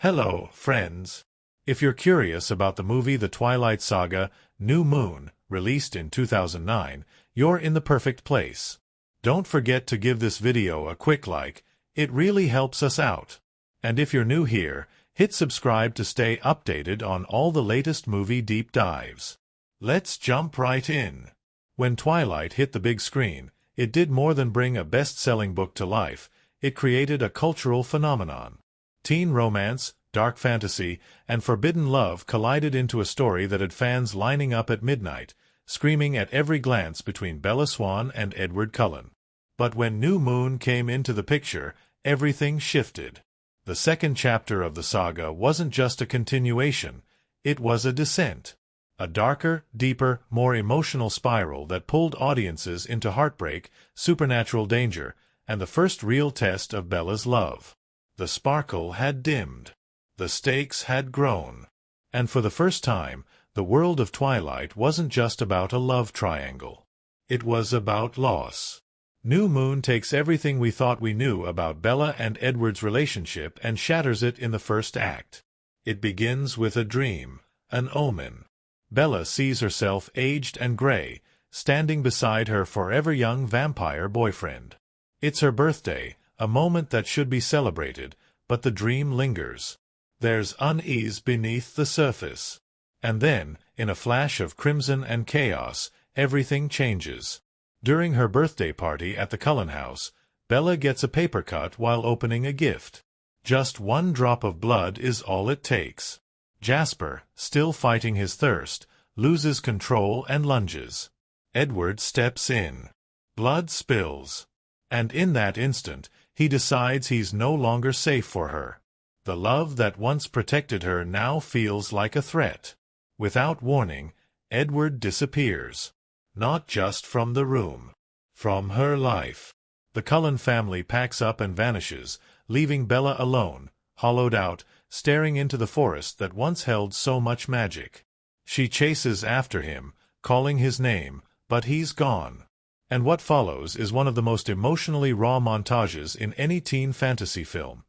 Hello, friends. If you're curious about the movie The Twilight Saga, New Moon, released in 2009, you're in the perfect place. Don't forget to give this video a quick like, it really helps us out. And if you're new here, hit subscribe to stay updated on all the latest movie deep dives. Let's jump right in. When Twilight hit the big screen, it did more than bring a best-selling book to life, it created a cultural phenomenon. Teen romance, dark fantasy, and forbidden love collided into a story that had fans lining up at midnight, screaming at every glance between Bella Swan and Edward Cullen. But when New Moon came into the picture, everything shifted. The second chapter of the saga wasn't just a continuation, it was a descent. A darker, deeper, more emotional spiral that pulled audiences into heartbreak, supernatural danger, and the first real test of Bella's love. The sparkle had dimmed. The stakes had grown. And for the first time, the world of Twilight wasn't just about a love triangle. It was about loss. New Moon takes everything we thought we knew about Bella and Edward's relationship and shatters it in the first act. It begins with a dream, an omen. Bella sees herself aged and gray, standing beside her forever young vampire boyfriend. It's her birthday, a moment that should be celebrated, but the dream lingers. There's unease beneath the surface. And then, in a flash of crimson and chaos, everything changes. During her birthday party at the Cullen house, Bella gets a paper cut while opening a gift. Just one drop of blood is all it takes. Jasper, still fighting his thirst, loses control and lunges. Edward steps in. Blood spills. And in that instant, he decides he's no longer safe for her. The love that once protected her now feels like a threat. Without warning, Edward disappears. Not just from the room. From her life. The Cullen family packs up and vanishes, leaving Bella alone, hollowed out, staring into the forest that once held so much magic. She chases after him, calling his name, but he's gone. And what follows is one of the most emotionally raw montages in any teen fantasy film.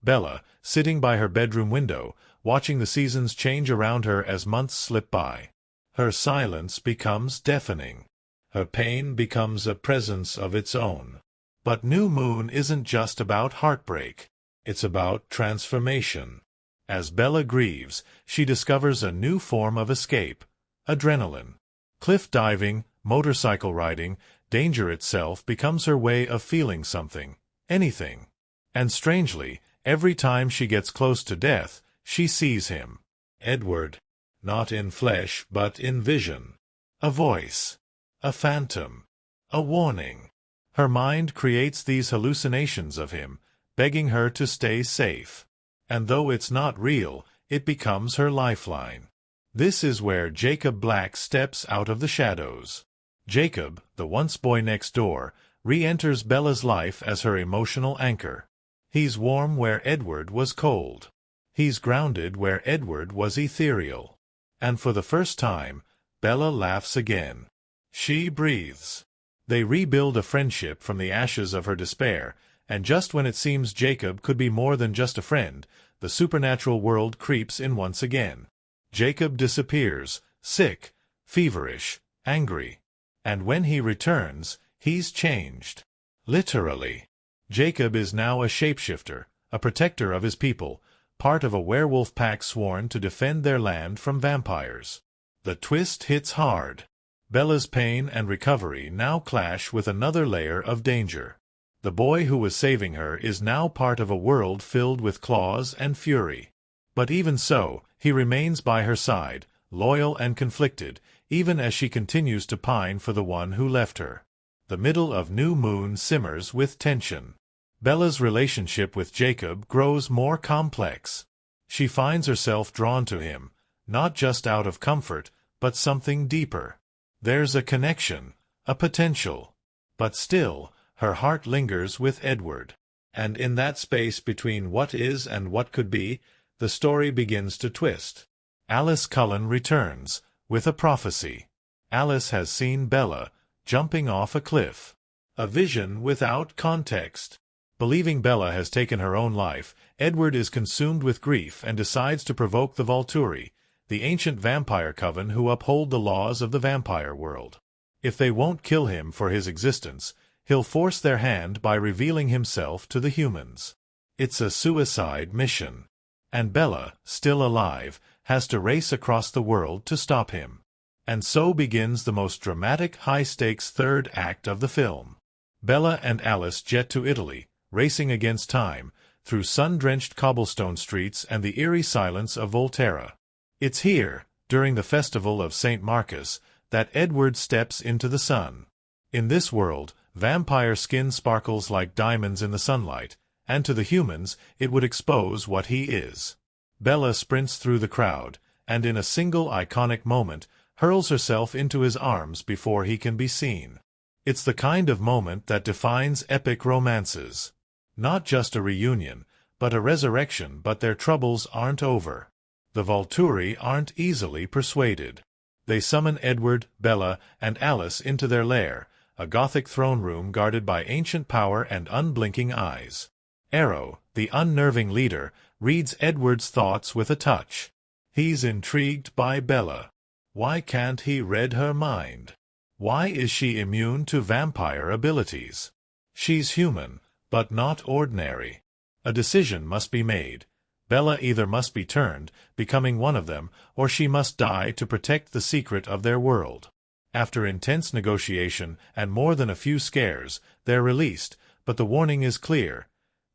Bella, sitting by her bedroom window, watching the seasons change around her as months slip by. Her silence becomes deafening. Her pain becomes a presence of its own. But New Moon isn't just about heartbreak. It's about transformation. As Bella grieves, she discovers a new form of escape: adrenaline. Cliff diving, motorcycle riding, danger itself becomes her way of feeling something, anything. And strangely, every time she gets close to death, she sees him. Edward. Not in flesh but in vision. A voice. A phantom. A warning. Her mind creates these hallucinations of him, begging her to stay safe. And though it's not real, it becomes her lifeline. This is where Jacob Black steps out of the shadows. Jacob, the once boy next door, re-enters Bella's life as her emotional anchor. He's warm where Edward was cold. He's grounded where Edward was ethereal. And for the first time, Bella laughs again. She breathes. They rebuild a friendship from the ashes of her despair, and just when it seems Jacob could be more than just a friend, the supernatural world creeps in once again. Jacob disappears, sick, feverish, angry. And when he returns, he's changed. Literally. Jacob is now a shapeshifter, a protector of his people, part of a werewolf pack sworn to defend their land from vampires. The twist hits hard. Bella's pain and recovery now clash with another layer of danger. The boy who was saving her is now part of a world filled with claws and fury. But even so, he remains by her side, loyal and conflicted, even as she continues to pine for the one who left her. The middle of New Moon simmers with tension. Bella's relationship with Jacob grows more complex. She finds herself drawn to him, not just out of comfort, but something deeper. There's a connection, a potential. But still, her heart lingers with Edward. And in that space between what is and what could be, the story begins to twist. Alice Cullen returns, with a prophecy. Alice has seen Bella, jumping off a cliff. A vision without context. Believing Bella has taken her own life, Edward is consumed with grief and decides to provoke the Volturi, the ancient vampire coven who uphold the laws of the vampire world. If they won't kill him for his existence, he'll force their hand by revealing himself to the humans. It's a suicide mission. And Bella, still alive, has to race across the world to stop him. And so begins the most dramatic, high-stakes third act of the film. Bella and Alice jet to Italy, racing against time, through sun-drenched cobblestone streets and the eerie silence of Volterra. It's here, during the festival of St. Marcus, that Edward steps into the sun. In this world, vampire skin sparkles like diamonds in the sunlight, and to the humans, it would expose what he is. Bella sprints through the crowd, and in a single iconic moment, hurls herself into his arms before he can be seen. It's the kind of moment that defines epic romances. Not just a reunion, but a resurrection, but their troubles aren't over. The Volturi aren't easily persuaded. They summon Edward, Bella, and Alice into their lair, a Gothic throne room guarded by ancient power and unblinking eyes. Arrow, the unnerving leader, reads Edward's thoughts with a touch. He's intrigued by Bella. Why can't he read her mind? Why is she immune to vampire abilities? She's human, but not ordinary. A decision must be made. Bella either must be turned, becoming one of them, or she must die to protect the secret of their world. After intense negotiation and more than a few scares, they're released, but the warning is clear.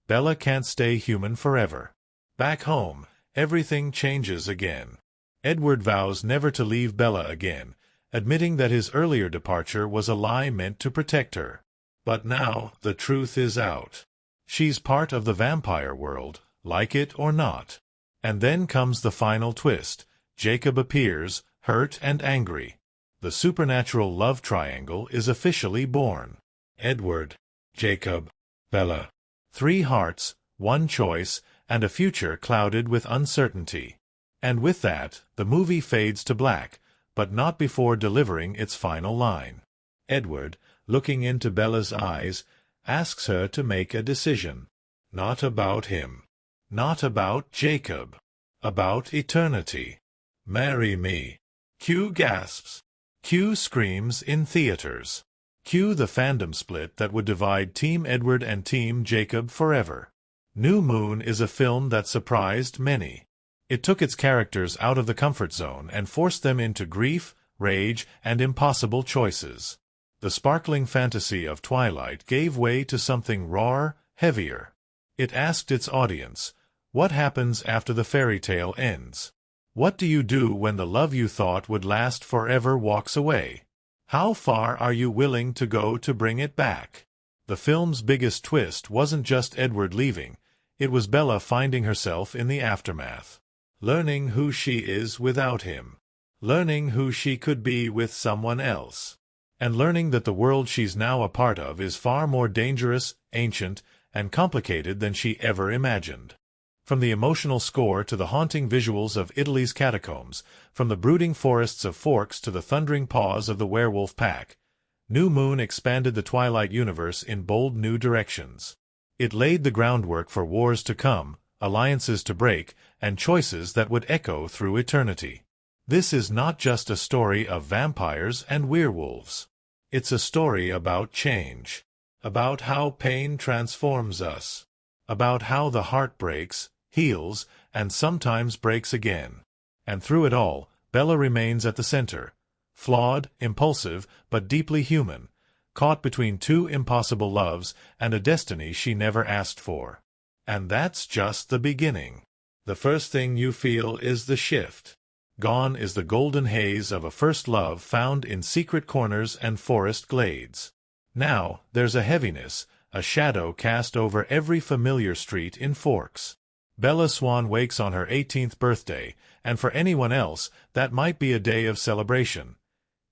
Bella can't stay human forever. Back home, everything changes again. Edward vows never to leave Bella again, admitting that his earlier departure was a lie meant to protect her. But now the truth is out. She's part of the vampire world, like it or not. And then comes the final twist. Jacob appears, hurt and angry. The supernatural love triangle is officially born. Edward, Jacob, Bella. 3 hearts, 1 choice, and a future clouded with uncertainty. And with that, the movie fades to black, but not before delivering its final line. Edward, looking into Bella's eyes, asks her to make a decision. Not about him. Not about Jacob. About eternity. Marry me. Cue gasps. Cue screams in theaters. Cue the fandom split that would divide Team Edward and Team Jacob forever. New Moon is a film that surprised many. It took its characters out of the comfort zone and forced them into grief, rage, and impossible choices. The sparkling fantasy of Twilight gave way to something rawer, heavier. It asked its audience, what happens after the fairy tale ends? What do you do when the love you thought would last forever walks away? How far are you willing to go to bring it back? The film's biggest twist wasn't just Edward leaving, it was Bella finding herself in the aftermath. Learning who she is without him. Learning who she could be with someone else. And learning that the world she's now a part of is far more dangerous, ancient, and complicated than she ever imagined. From the emotional score to the haunting visuals of Italy's catacombs, from the brooding forests of Forks to the thundering paws of the werewolf pack, New Moon expanded the Twilight universe in bold new directions. It laid the groundwork for wars to come, alliances to break, and choices that would echo through eternity. This is not just a story of vampires and werewolves. It's a story about change. About how pain transforms us. About how the heart breaks, heals, and sometimes breaks again. And through it all, Bella remains at the center. Flawed, impulsive, but deeply human. Caught between 2 impossible loves and a destiny she never asked for. And that's just the beginning. The first thing you feel is the shift. Gone is the golden haze of a first love found in secret corners and forest glades. Now, there's a heaviness, a shadow cast over every familiar street in Forks. Bella Swan wakes on her 18th birthday, and for anyone else, that might be a day of celebration.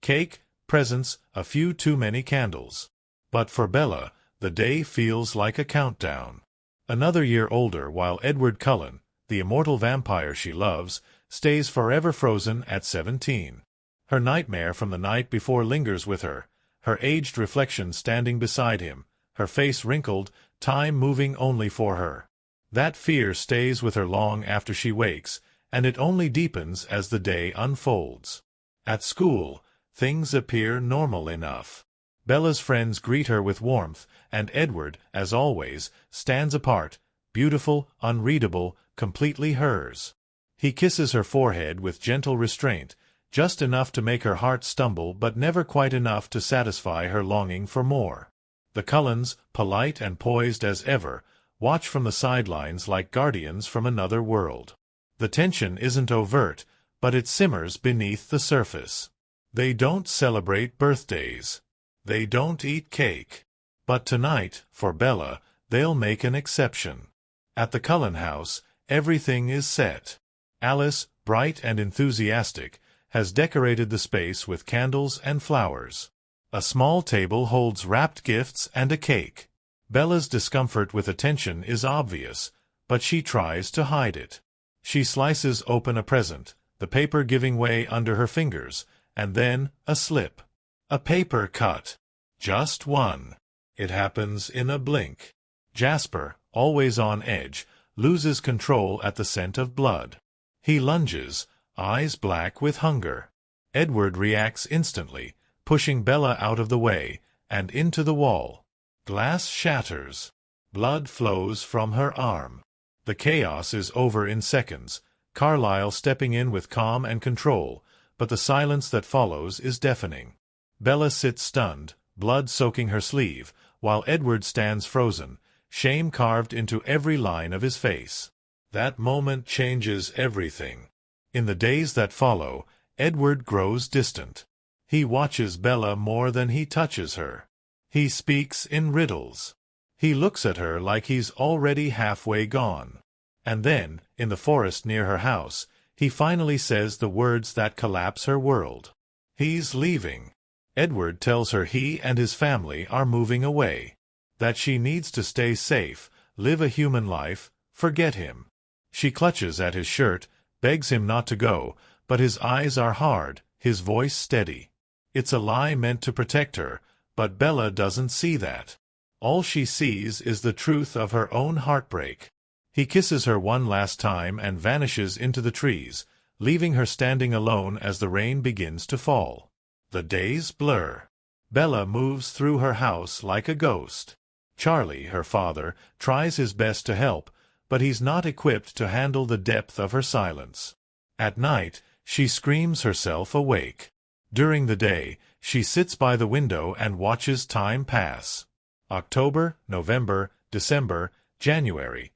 Cake, presents, a few too many candles. But for Bella, the day feels like a countdown. Another year older while Edward Cullen, the immortal vampire she loves, stays forever frozen at 17. Her nightmare from the night before lingers with her, her aged reflection standing beside him, her face wrinkled, time moving only for her. That fear stays with her long after she wakes, and it only deepens as the day unfolds. At school, things appear normal enough. Bella's friends greet her with warmth, and Edward, as always, stands apart, beautiful, unreadable, completely hers. He kisses her forehead with gentle restraint, just enough to make her heart stumble but never quite enough to satisfy her longing for more. The Cullens, polite and poised as ever, watch from the sidelines like guardians from another world. The tension isn't overt, but it simmers beneath the surface. They don't celebrate birthdays. They don't eat cake. But tonight, for Bella, they'll make an exception. At the Cullen house, everything is set. Alice, bright and enthusiastic, has decorated the space with candles and flowers. A small table holds wrapped gifts and a cake. Bella's discomfort with attention is obvious, but she tries to hide it. She slices open a present, the paper giving way under her fingers, and then a slip. A paper cut. Just one. It happens in a blink. Jasper, always on edge, loses control at the scent of blood. He lunges, eyes black with hunger. Edward reacts instantly, pushing Bella out of the way, and into the wall. Glass shatters. Blood flows from her arm. The chaos is over in seconds, Carlyle stepping in with calm and control, but the silence that follows is deafening. Bella sits stunned, blood soaking her sleeve, while Edward stands frozen, shame carved into every line of his face. That moment changes everything. In the days that follow, Edward grows distant. He watches Bella more than he touches her. He speaks in riddles. He looks at her like he's already halfway gone. And then, in the forest near her house, he finally says the words that collapse her world. He's leaving. Edward tells her he and his family are moving away. That she needs to stay safe, live a human life, forget him. She clutches at his shirt, begs him not to go, but his eyes are hard, his voice steady. It's a lie meant to protect her, but Bella doesn't see that. All she sees is the truth of her own heartbreak. He kisses her one last time and vanishes into the trees, leaving her standing alone as the rain begins to fall. The days blur. Bella moves through her house like a ghost. Charlie, her father, tries his best to help, but he's not equipped to handle the depth of her silence. At night, she screams herself awake. During the day, she sits by the window and watches time pass. October, November, December, January.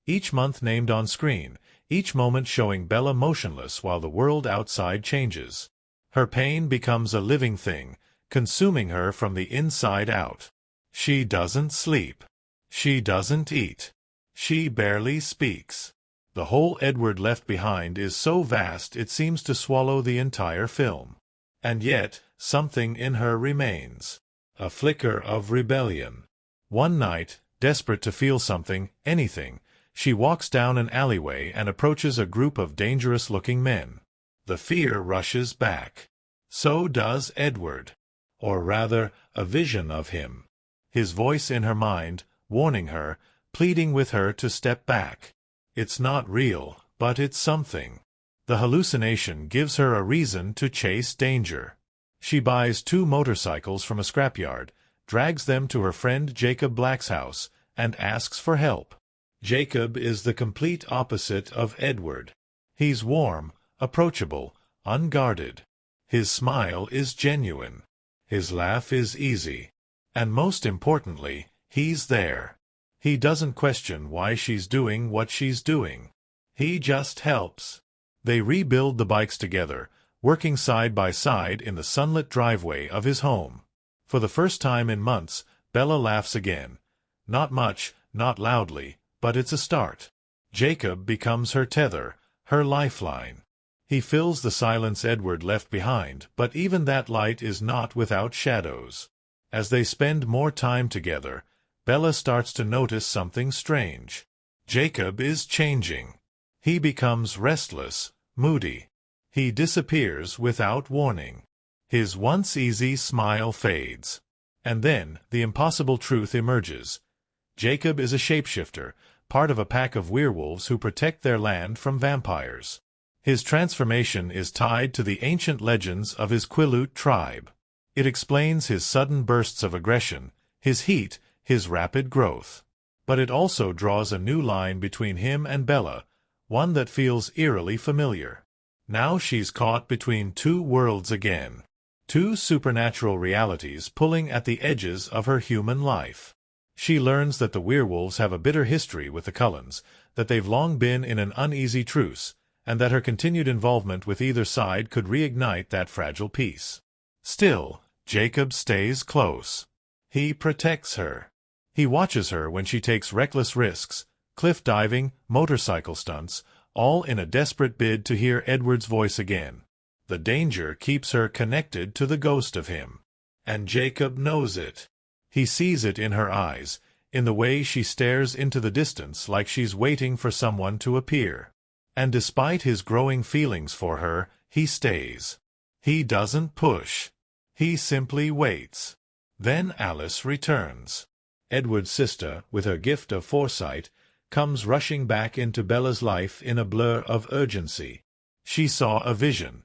Each month named on screen, each moment showing Bella motionless while the world outside changes. Her pain becomes a living thing, consuming her from the inside out. She doesn't sleep. She doesn't eat. She barely speaks. The hole Edward left behind is so vast it seems to swallow the entire film. And yet, something in her remains. A flicker of rebellion. One night, desperate to feel something, anything, she walks down an alleyway and approaches a group of dangerous-looking men. The fear rushes back. So does Edward. Or rather, a vision of him. His voice in her mind, warning her, pleading with her to step back. It's not real, but it's something. The hallucination gives her a reason to chase danger. She buys 2 motorcycles from a scrapyard, drags them to her friend Jacob Black's house, and asks for help. Jacob is the complete opposite of Edward. He's warm, approachable, unguarded. His smile is genuine. His laugh is easy. And most importantly, he's there. He doesn't question why she's doing what she's doing. He just helps. They rebuild the bikes together, working side by side in the sunlit driveway of his home. For the first time in months, Bella laughs again. Not much, not loudly, but it's a start. Jacob becomes her tether, her lifeline. He fills the silence Edward left behind, but even that light is not without shadows. As they spend more time together, Bella starts to notice something strange. Jacob is changing. He becomes restless, moody. He disappears without warning. His once easy smile fades. And then the impossible truth emerges. Jacob is a shapeshifter, part of a pack of werewolves who protect their land from vampires. His transformation is tied to the ancient legends of his Quileute tribe. It explains his sudden bursts of aggression, his heat, his rapid growth. But it also draws a new line between him and Bella, one that feels eerily familiar. Now she's caught between two worlds again. Two supernatural realities pulling at the edges of her human life. She learns that the werewolves have a bitter history with the Cullens, that they've long been in an uneasy truce, and that her continued involvement with either side could reignite that fragile peace. Still, Jacob stays close. He protects her. He watches her when she takes reckless risks, cliff diving, motorcycle stunts, all in a desperate bid to hear Edward's voice again. The danger keeps her connected to the ghost of him. And Jacob knows it. He sees it in her eyes, in the way she stares into the distance like she's waiting for someone to appear. And despite his growing feelings for her, he stays. He doesn't push. He simply waits. Then Alice returns. Edward's sister, with her gift of foresight, comes rushing back into Bella's life in a blur of urgency. She saw a vision.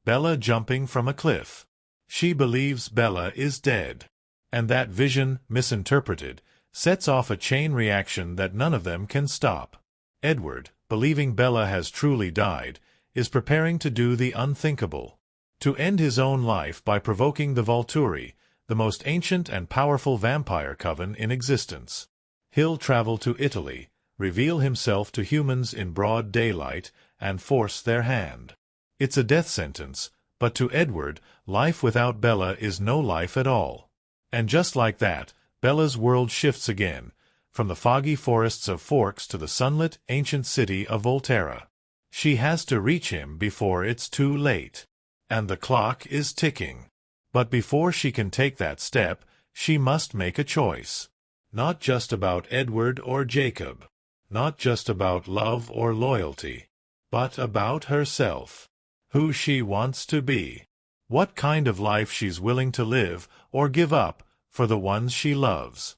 Bella jumping from a cliff. She believes Bella is dead. And that vision, misinterpreted, sets off a chain reaction that none of them can stop. Edward, believing Bella has truly died, is preparing to do the unthinkable. To end his own life by provoking the Volturi, the most ancient and powerful vampire coven in existence. He'll travel to Italy, reveal himself to humans in broad daylight, and force their hand. It's a death sentence, but to Edward, life without Bella is no life at all. And just like that, Bella's world shifts again, from the foggy forests of Forks to the sunlit, ancient city of Volterra. She has to reach him before it's too late. And the clock is ticking. But before she can take that step, she must make a choice. Not just about Edward or Jacob. Not just about love or loyalty. But about herself. Who she wants to be. What kind of life she's willing to live or give up for the ones she loves.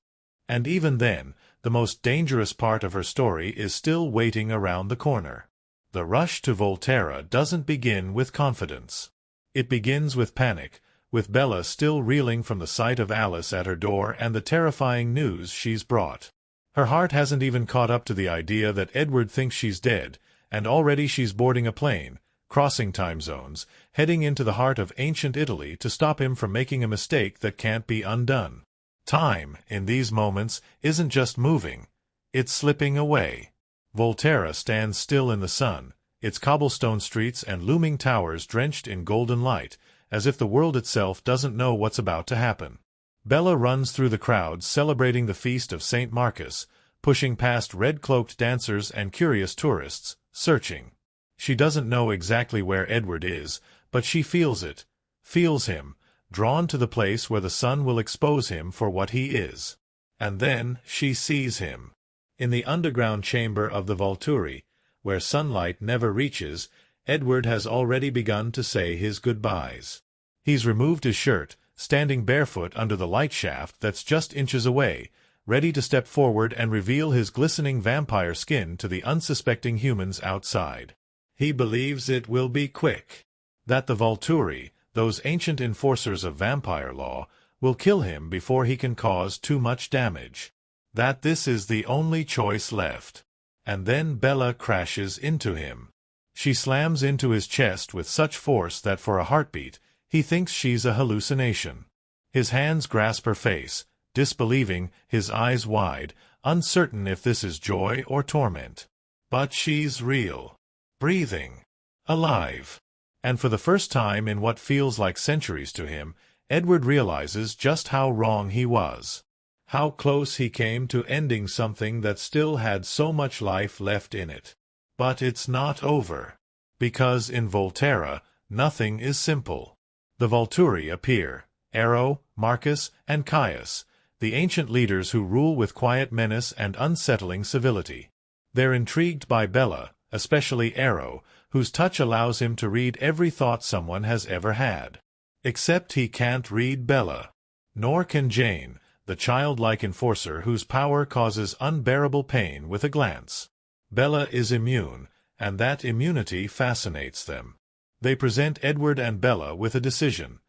And even then, the most dangerous part of her story is still waiting around the corner. The rush to Volterra doesn't begin with confidence. It begins with panic, with Bella still reeling from the sight of Alice at her door and the terrifying news she's brought. Her heart hasn't even caught up to the idea that Edward thinks she's dead, and already she's boarding a plane, crossing time zones, heading into the heart of ancient Italy to stop him from making a mistake that can't be undone. Time, in these moments, isn't just moving. It's slipping away. Volterra stands still in the sun, its cobblestone streets and looming towers drenched in golden light, as if the world itself doesn't know what's about to happen. Bella runs through the crowd celebrating the feast of St. Marcus, pushing past red-cloaked dancers and curious tourists, searching. She doesn't know exactly where Edward is, but she feels it, feels him, drawn to the place where the sun will expose him for what he is. And then she sees him. In the underground chamber of the Volturi, where sunlight never reaches, Edward has already begun to say his goodbyes. He's removed his shirt, standing barefoot under the light shaft that's just inches away, ready to step forward and reveal his glistening vampire skin to the unsuspecting humans outside. He believes it will be quick. That the Volturi, those ancient enforcers of vampire law, will kill him before he can cause too much damage. That this is the only choice left. And then Bella crashes into him. She slams into his chest with such force that for a heartbeat, he thinks she's a hallucination. His hands grasp her face, disbelieving, his eyes wide, uncertain if this is joy or torment. But she's real. Breathing. Alive. And for the first time in what feels like centuries to him, Edward realizes just how wrong he was. How close he came to ending something that still had so much life left in it. But it's not over. Because in Volterra, nothing is simple. The Volturi appear, Ero, Marcus, and Caius, the ancient leaders who rule with quiet menace and unsettling civility. They're intrigued by Bella, especially Ero, whose touch allows him to read every thought someone has ever had. Except he can't read Bella. Nor can Jane, the childlike enforcer whose power causes unbearable pain with a glance. Bella is immune, and that immunity fascinates them. They present Edward and Bella with a decision.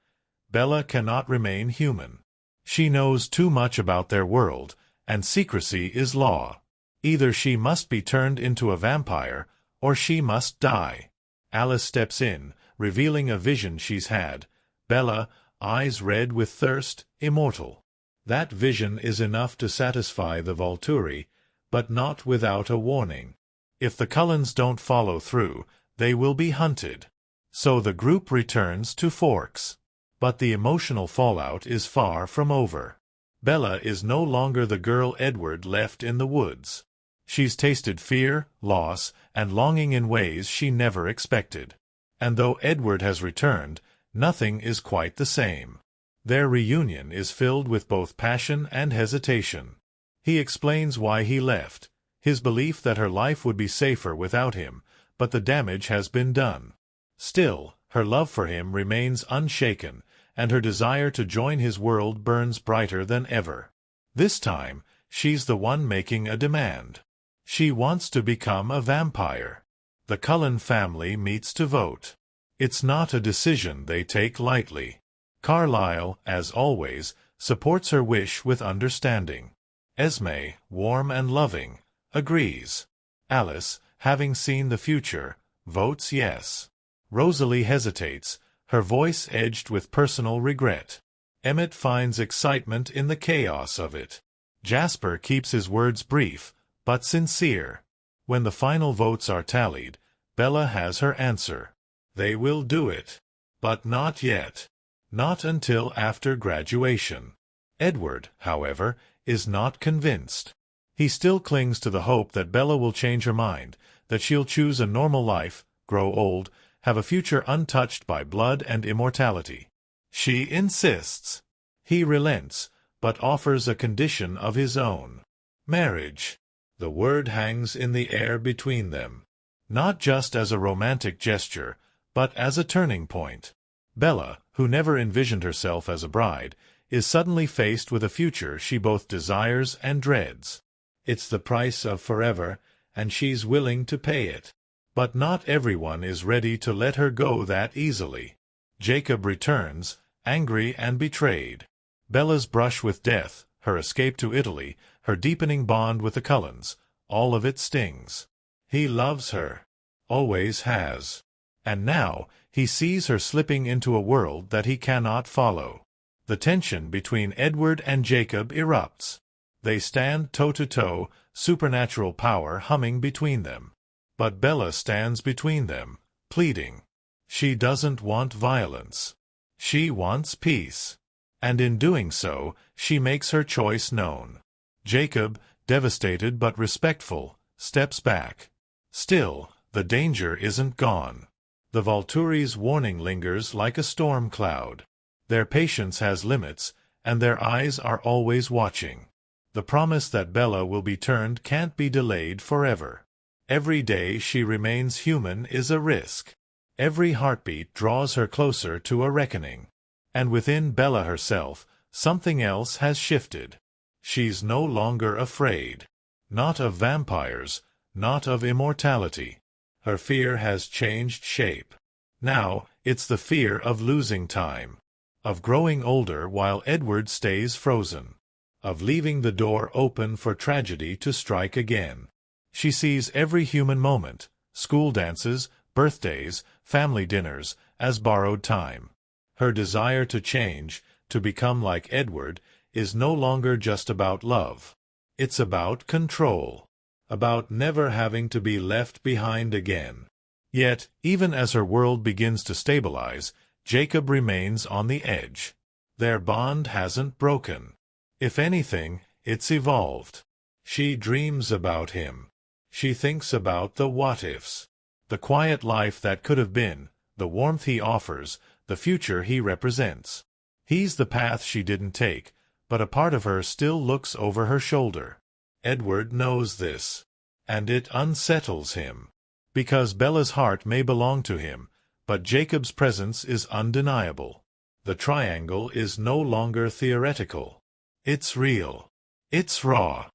Bella cannot remain human. She knows too much about their world, and secrecy is law. Either she must be turned into a vampire, or she must die. Alice steps in, revealing a vision she's had. Bella, eyes red with thirst, immortal. That vision is enough to satisfy the Volturi, but not without a warning. If the Cullens don't follow through, they will be hunted. So the group returns to Forks. But the emotional fallout is far from over. Bella is no longer the girl Edward left in the woods. She's tasted fear, loss, and longing in ways she never expected. And though Edward has returned, nothing is quite the same. Their reunion is filled with both passion and hesitation. He explains why he left, his belief that her life would be safer without him, but the damage has been done. Still, her love for him remains unshaken, and her desire to join his world burns brighter than ever. This time, she's the one making a demand. She wants to become a vampire. The Cullen family meets to vote. It's not a decision they take lightly. Carlyle, as always, supports her wish with understanding. Esme, warm and loving, agrees. Alice, having seen the future, votes yes. Rosalie hesitates, her voice edged with personal regret. Emmett finds excitement in the chaos of it. Jasper keeps his words brief, but sincere. When the final votes are tallied, Bella has her answer. They will do it. But not yet. Not until after graduation. Edward, however, is not convinced. He still clings to the hope that Bella will change her mind, that she'll choose a normal life, grow old, have a future untouched by blood and immortality. She insists. He relents, but offers a condition of his own. Marriage. The word hangs in the air between them. Not just as a romantic gesture, but as a turning point. Bella, who never envisioned herself as a bride, is suddenly faced with a future she both desires and dreads. It's the price of forever, and she's willing to pay it. But not everyone is ready to let her go that easily. Jacob returns, angry and betrayed. Bella's brush with death, her escape to Italy, her deepening bond with the Cullens, all of it stings. He loves her. Always has. And now, he sees her slipping into a world that he cannot follow. The tension between Edward and Jacob erupts. They stand toe-to-toe, supernatural power humming between them. But Bella stands between them, pleading. She doesn't want violence. She wants peace. And in doing so, she makes her choice known. Jacob, devastated but respectful, steps back. Still, the danger isn't gone. The Volturi's warning lingers like a storm cloud. Their patience has limits, and their eyes are always watching. The promise that Bella will be turned can't be delayed forever. Every day she remains human is a risk. Every heartbeat draws her closer to a reckoning. And within Bella herself, something else has shifted. She's no longer afraid. Not of vampires, not of immortality. Her fear has changed shape. Now, it's the fear of losing time. Of growing older while Edward stays frozen. Of leaving the door open for tragedy to strike again. She sees every human moment, school dances, birthdays, family dinners, as borrowed time. Her desire to change, to become like Edward, is no longer just about love. It's about control. About never having to be left behind again. Yet, even as her world begins to stabilize, Jacob remains on the edge. Their bond hasn't broken. If anything, it's evolved. She dreams about him. She thinks about the what-ifs. The quiet life that could have been, the warmth he offers, the future he represents. He's the path she didn't take, but a part of her still looks over her shoulder. Edward knows this. And it unsettles him. Because Bella's heart may belong to him, but Jacob's presence is undeniable. The triangle is no longer theoretical. It's real. It's raw.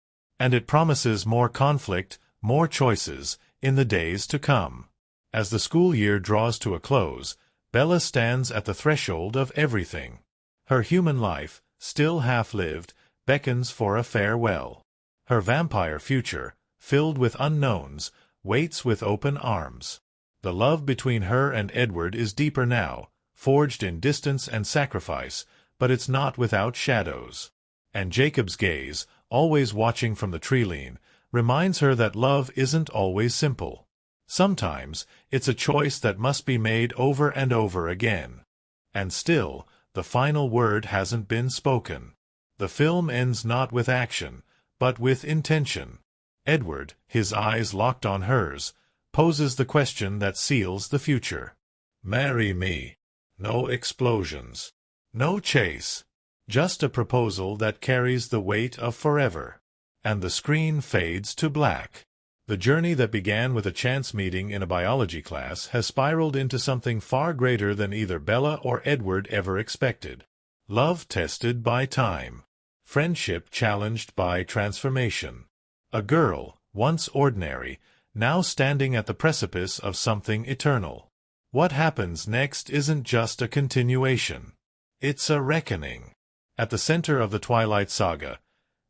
And it promises more conflict, more choices, in the days to come. As the school year draws to a close, Bella stands at the threshold of everything. Her human life, still half-lived, beckons for a farewell. Her vampire future, filled with unknowns, waits with open arms. The love between her and Edward is deeper now, forged in distance and sacrifice, but it's not without shadows. And Jacob's gaze, always watching from the tree-lean, reminds her that love isn't always simple. Sometimes, it's a choice that must be made over and over again. And still, the final word hasn't been spoken. The film ends not with action, but with intention. Edward, his eyes locked on hers, poses the question that seals the future. Marry me. No explosions. No chase. Just a proposal that carries the weight of forever. And the screen fades to black. The journey that began with a chance meeting in a biology class has spiraled into something far greater than either Bella or Edward ever expected. Love tested by time. Friendship challenged by transformation. A girl, once ordinary, now standing at the precipice of something eternal. What happens next isn't just a continuation. It's a reckoning. At the center of the Twilight Saga,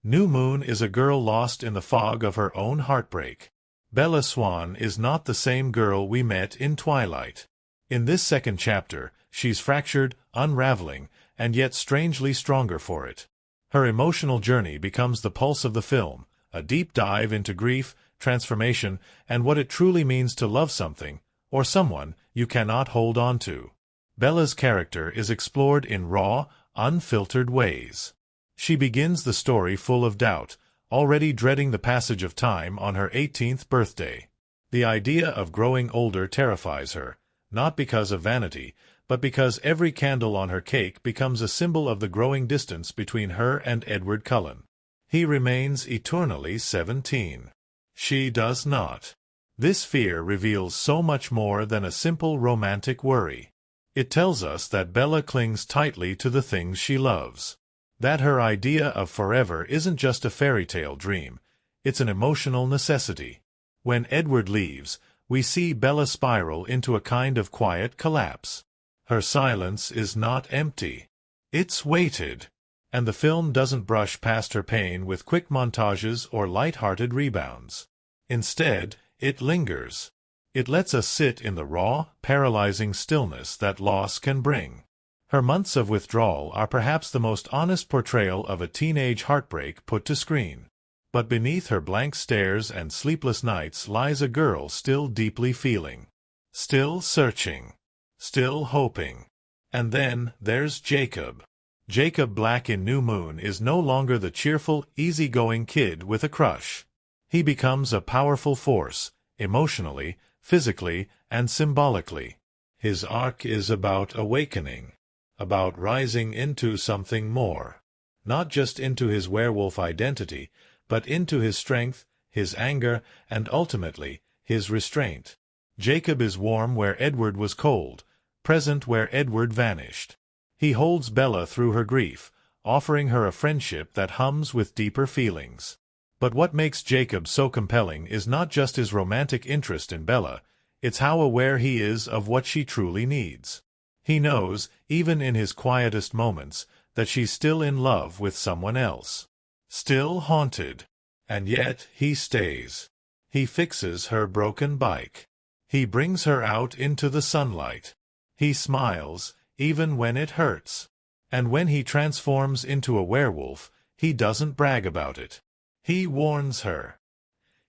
New Moon is a girl lost in the fog of her own heartbreak. Bella Swan is not the same girl we met in Twilight. In this second chapter, she's fractured, unraveling, and yet strangely stronger for it. Her emotional journey becomes the pulse of the film, a deep dive into grief, transformation, and what it truly means to love something, or someone, you cannot hold on to. Bella's character is explored in raw, unfiltered ways. She begins the story full of doubt, already dreading the passage of time on her 18th birthday. The idea of growing older terrifies her, not because of vanity, but because every candle on her cake becomes a symbol of the growing distance between her and Edward Cullen. He remains eternally 17. She does not. This fear reveals so much more than a simple romantic worry. It tells us that Bella clings tightly to the things she loves. That her idea of forever isn't just a fairy tale dream, it's an emotional necessity. When Edward leaves, we see Bella spiral into a kind of quiet collapse. Her silence is not empty. It's weighted. And the film doesn't brush past her pain with quick montages or light-hearted rebounds. Instead, it lingers. It lets us sit in the raw, paralyzing stillness that loss can bring. Her months of withdrawal are perhaps the most honest portrayal of a teenage heartbreak put to screen. But beneath her blank stares and sleepless nights lies a girl still deeply feeling. Still searching. Still hoping. And then there's Jacob. Jacob Black in New Moon is no longer the cheerful, easygoing kid with a crush. He becomes a powerful force, emotionally, physically, and symbolically. His arc is about awakening. About rising into something more. Not just into his werewolf identity, but into his strength, his anger, and ultimately, his restraint. Jacob is warm where Edward was cold, present where Edward vanished. He holds Bella through her grief, offering her a friendship that hums with deeper feelings. But what makes Jacob so compelling is not just his romantic interest in Bella, it's how aware he is of what she truly needs. He knows, even in his quietest moments, that she's still in love with someone else. Still haunted. And yet he stays. He fixes her broken bike. He brings her out into the sunlight. He smiles, even when it hurts. And when he transforms into a werewolf, he doesn't brag about it. He warns her.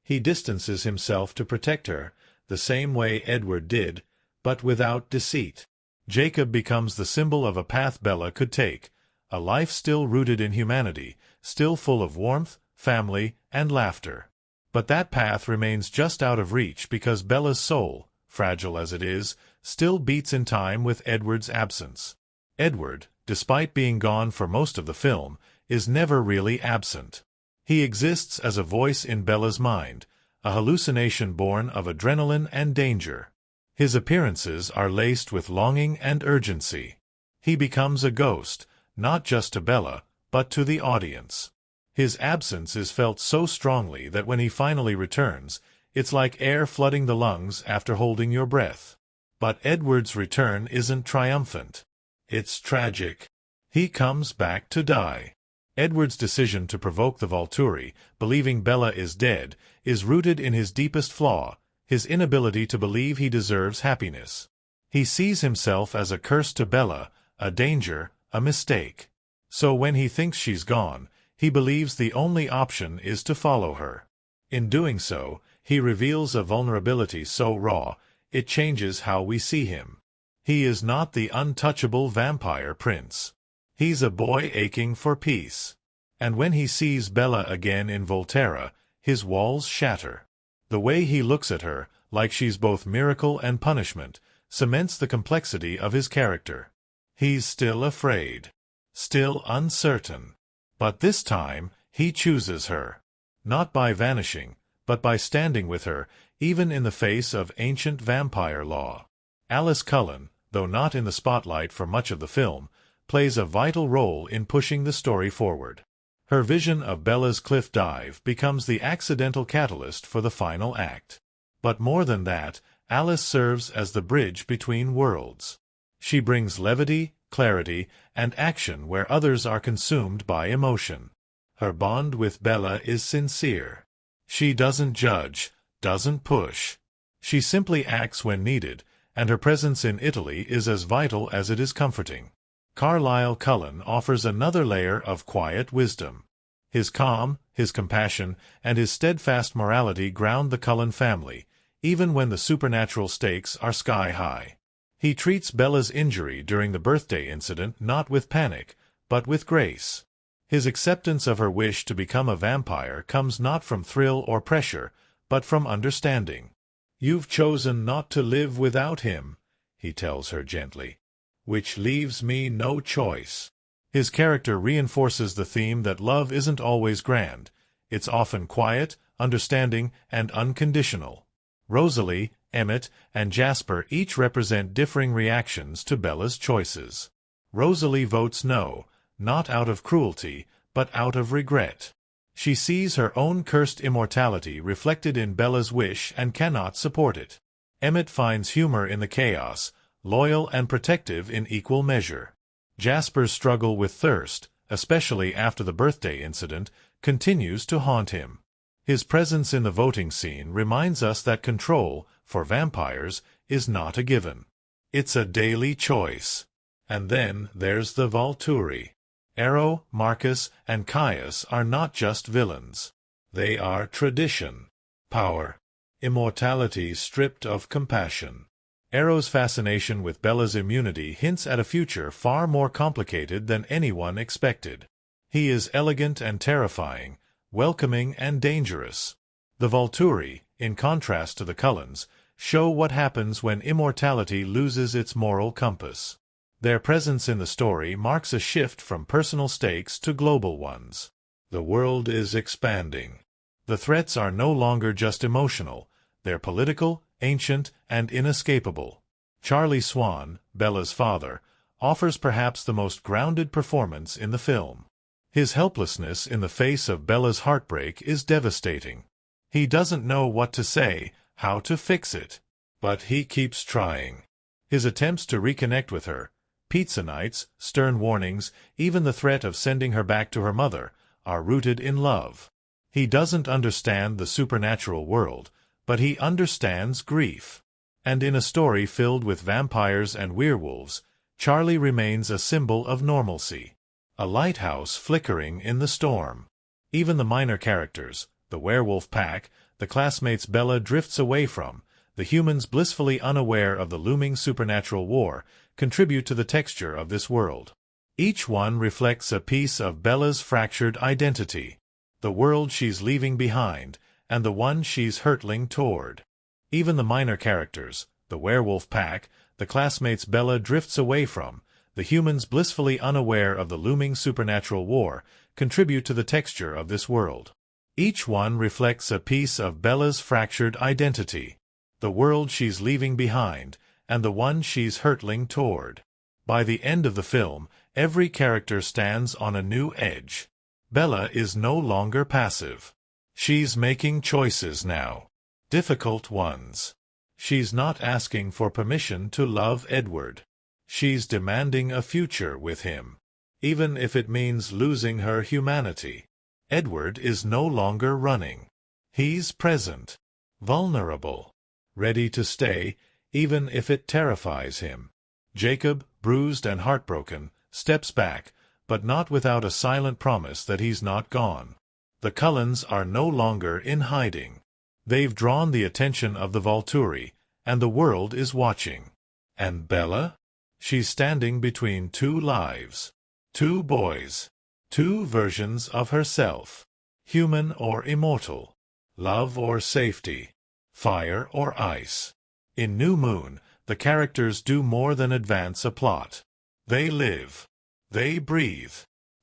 He distances himself to protect her, the same way Edward did, but without deceit. Jacob becomes the symbol of a path Bella could take, a life still rooted in humanity, still full of warmth, family, and laughter. But that path remains just out of reach because Bella's soul, fragile as it is, still beats in time with Edward's absence. Edward, despite being gone for most of the film, is never really absent. He exists as a voice in Bella's mind, a hallucination born of adrenaline and danger. His appearances are laced with longing and urgency. He becomes a ghost, not just to Bella, but to the audience. His absence is felt so strongly that when he finally returns, it's like air flooding the lungs after holding your breath. But Edward's return isn't triumphant. It's tragic. He comes back to die. Edward's decision to provoke the Volturi, believing Bella is dead, is rooted in his deepest flaw, his inability to believe he deserves happiness. He sees himself as a curse to Bella, a danger, a mistake. So when he thinks she's gone, he believes the only option is to follow her. In doing so, he reveals a vulnerability so raw, it changes how we see him. He is not the untouchable vampire prince. He's a boy aching for peace. And when he sees Bella again in Volterra, his walls shatter. The way he looks at her, like she's both miracle and punishment, cements the complexity of his character. He's still afraid. Still uncertain. But this time, he chooses her. Not by vanishing, but by standing with her, even in the face of ancient vampire law. Alice Cullen, though not in the spotlight for much of the film, plays a vital role in pushing the story forward. Her vision of Bella's cliff dive becomes the accidental catalyst for the final act. But more than that, Alice serves as the bridge between worlds. She brings levity, clarity, and action where others are consumed by emotion. Her bond with Bella is sincere. She doesn't judge, doesn't push. She simply acts when needed, and her presence in Italy is as vital as it is comforting. Carlisle Cullen offers another layer of quiet wisdom. His calm, his compassion, and his steadfast morality ground the Cullen family, even when the supernatural stakes are sky-high. He treats Bella's injury during the birthday incident not with panic, but with grace. His acceptance of her wish to become a vampire comes not from thrill or pressure, but from understanding. "You've chosen not to live without him," he tells her gently, "which leaves me no choice." His character reinforces the theme that love isn't always grand. It's often quiet, understanding, and unconditional. Rosalie, Emmett, and Jasper each represent differing reactions to Bella's choices. Rosalie votes no, not out of cruelty, but out of regret. She sees her own cursed immortality reflected in Bella's wish and cannot support it. Emmett finds humor in the chaos, loyal and protective in equal measure. Jasper's struggle with thirst, especially after the birthday incident, continues to haunt him. His presence in the voting scene reminds us that control, for vampires, is not a given. It's a daily choice. And then there's the Volturi. Ero, Marcus, and Caius are not just villains. They are tradition, power, immortality stripped of compassion. Ero's fascination with Bella's immunity hints at a future far more complicated than anyone expected. He is elegant and terrifying, welcoming and dangerous. The Volturi, in contrast to the Cullens, show what happens when immortality loses its moral compass. Their presence in the story marks a shift from personal stakes to global ones. The world is expanding. The threats are no longer just emotional, they're political, ancient, and inescapable. Charlie Swan, Bella's father, offers perhaps the most grounded performance in the film. His helplessness in the face of Bella's heartbreak is devastating. He doesn't know what to say, how to fix it. But he keeps trying. His attempts to reconnect with her, pizza nights, stern warnings, even the threat of sending her back to her mother, are rooted in love. He doesn't understand the supernatural world, but he understands grief. And in a story filled with vampires and werewolves, Charlie remains a symbol of normalcy. A lighthouse flickering in the storm. Even the minor characters, the werewolf pack, the classmates Bella drifts away from, the humans blissfully unaware of the looming supernatural war, contribute to the texture of this world. Each one reflects a piece of Bella's fractured identity. The world she's leaving behind, and the one she's hurtling toward. Even the minor characters, the werewolf pack, the classmates Bella drifts away from, the humans blissfully unaware of the looming supernatural war, contribute to the texture of this world. Each one reflects a piece of Bella's fractured identity. The world she's leaving behind, and the one she's hurtling toward. By the end of the film, every character stands on a new edge. Bella is no longer passive. She's making choices now. Difficult ones. She's not asking for permission to love Edward. She's demanding a future with him, even if it means losing her humanity. Edward is no longer running. He's present, vulnerable, ready to stay, even if it terrifies him. Jacob, bruised and heartbroken, steps back, but not without a silent promise that he's not gone. The Cullens are no longer in hiding. They've drawn the attention of the Volturi, and the world is watching. And Bella? She's standing between two lives. Two boys. Two versions of herself. Human or immortal. Love or safety. Fire or ice. In New Moon, the characters do more than advance a plot. They live. They breathe.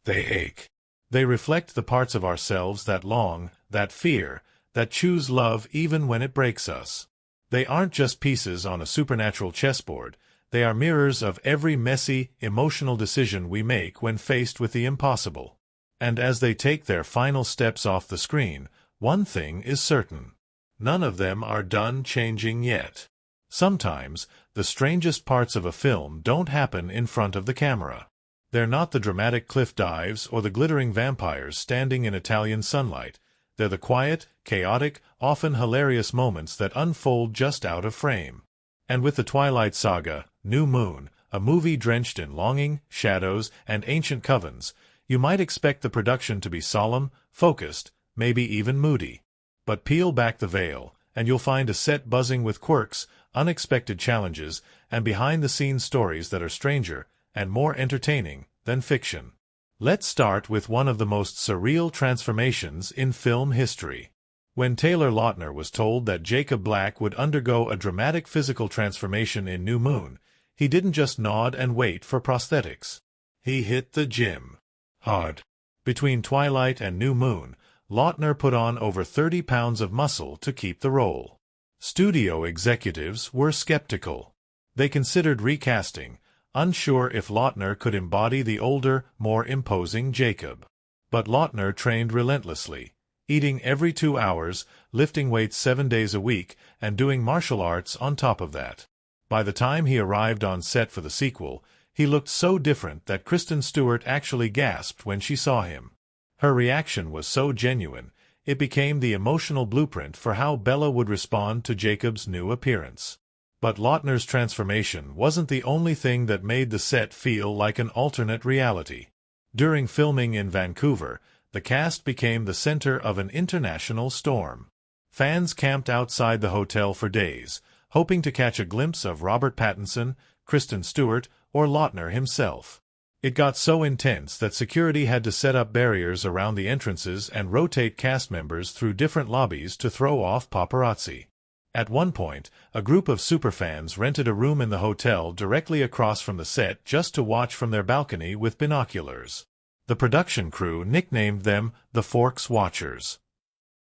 They ache. They reflect the parts of ourselves that long, that fear, that choose love even when it breaks us. They aren't just pieces on a supernatural chessboard. They are mirrors of every messy, emotional decision we make when faced with the impossible. And as they take their final steps off the screen, one thing is certain. None of them are done changing yet. Sometimes, the strangest parts of a film don't happen in front of the camera. They're not the dramatic cliff dives or the glittering vampires standing in Italian sunlight. They're the quiet, chaotic, often hilarious moments that unfold just out of frame. And with the Twilight Saga, New Moon, a movie drenched in longing, shadows, and ancient covens, you might expect the production to be solemn, focused, maybe even moody. But peel back the veil, and you'll find a set buzzing with quirks, unexpected challenges, and behind-the-scenes stories that are stranger and more entertaining than fiction. Let's start with one of the most surreal transformations in film history. When Taylor Lautner was told that Jacob Black would undergo a dramatic physical transformation in New Moon, he didn't just nod and wait for prosthetics. He hit the gym. Hard. Between Twilight and New Moon, Lautner put on over 30 pounds of muscle to keep the role. Studio executives were skeptical. They considered recasting, unsure if Lautner could embody the older, more imposing Jacob. But Lautner trained relentlessly, eating every 2 hours, lifting weights 7 days a week, and doing martial arts on top of that. By the time he arrived on set for the sequel, he looked so different that Kristen Stewart actually gasped when she saw him. Her reaction was so genuine, it became the emotional blueprint for how Bella would respond to Jacob's new appearance. But Lautner's transformation wasn't the only thing that made the set feel like an alternate reality. During filming in Vancouver, the cast became the center of an international storm. Fans camped outside the hotel for days, hoping to catch a glimpse of Robert Pattinson, Kristen Stewart, or Lautner himself. It got so intense that security had to set up barriers around the entrances and rotate cast members through different lobbies to throw off paparazzi. At one point, a group of superfans rented a room in the hotel directly across from the set just to watch from their balcony with binoculars. The production crew nicknamed them the Forks Watchers.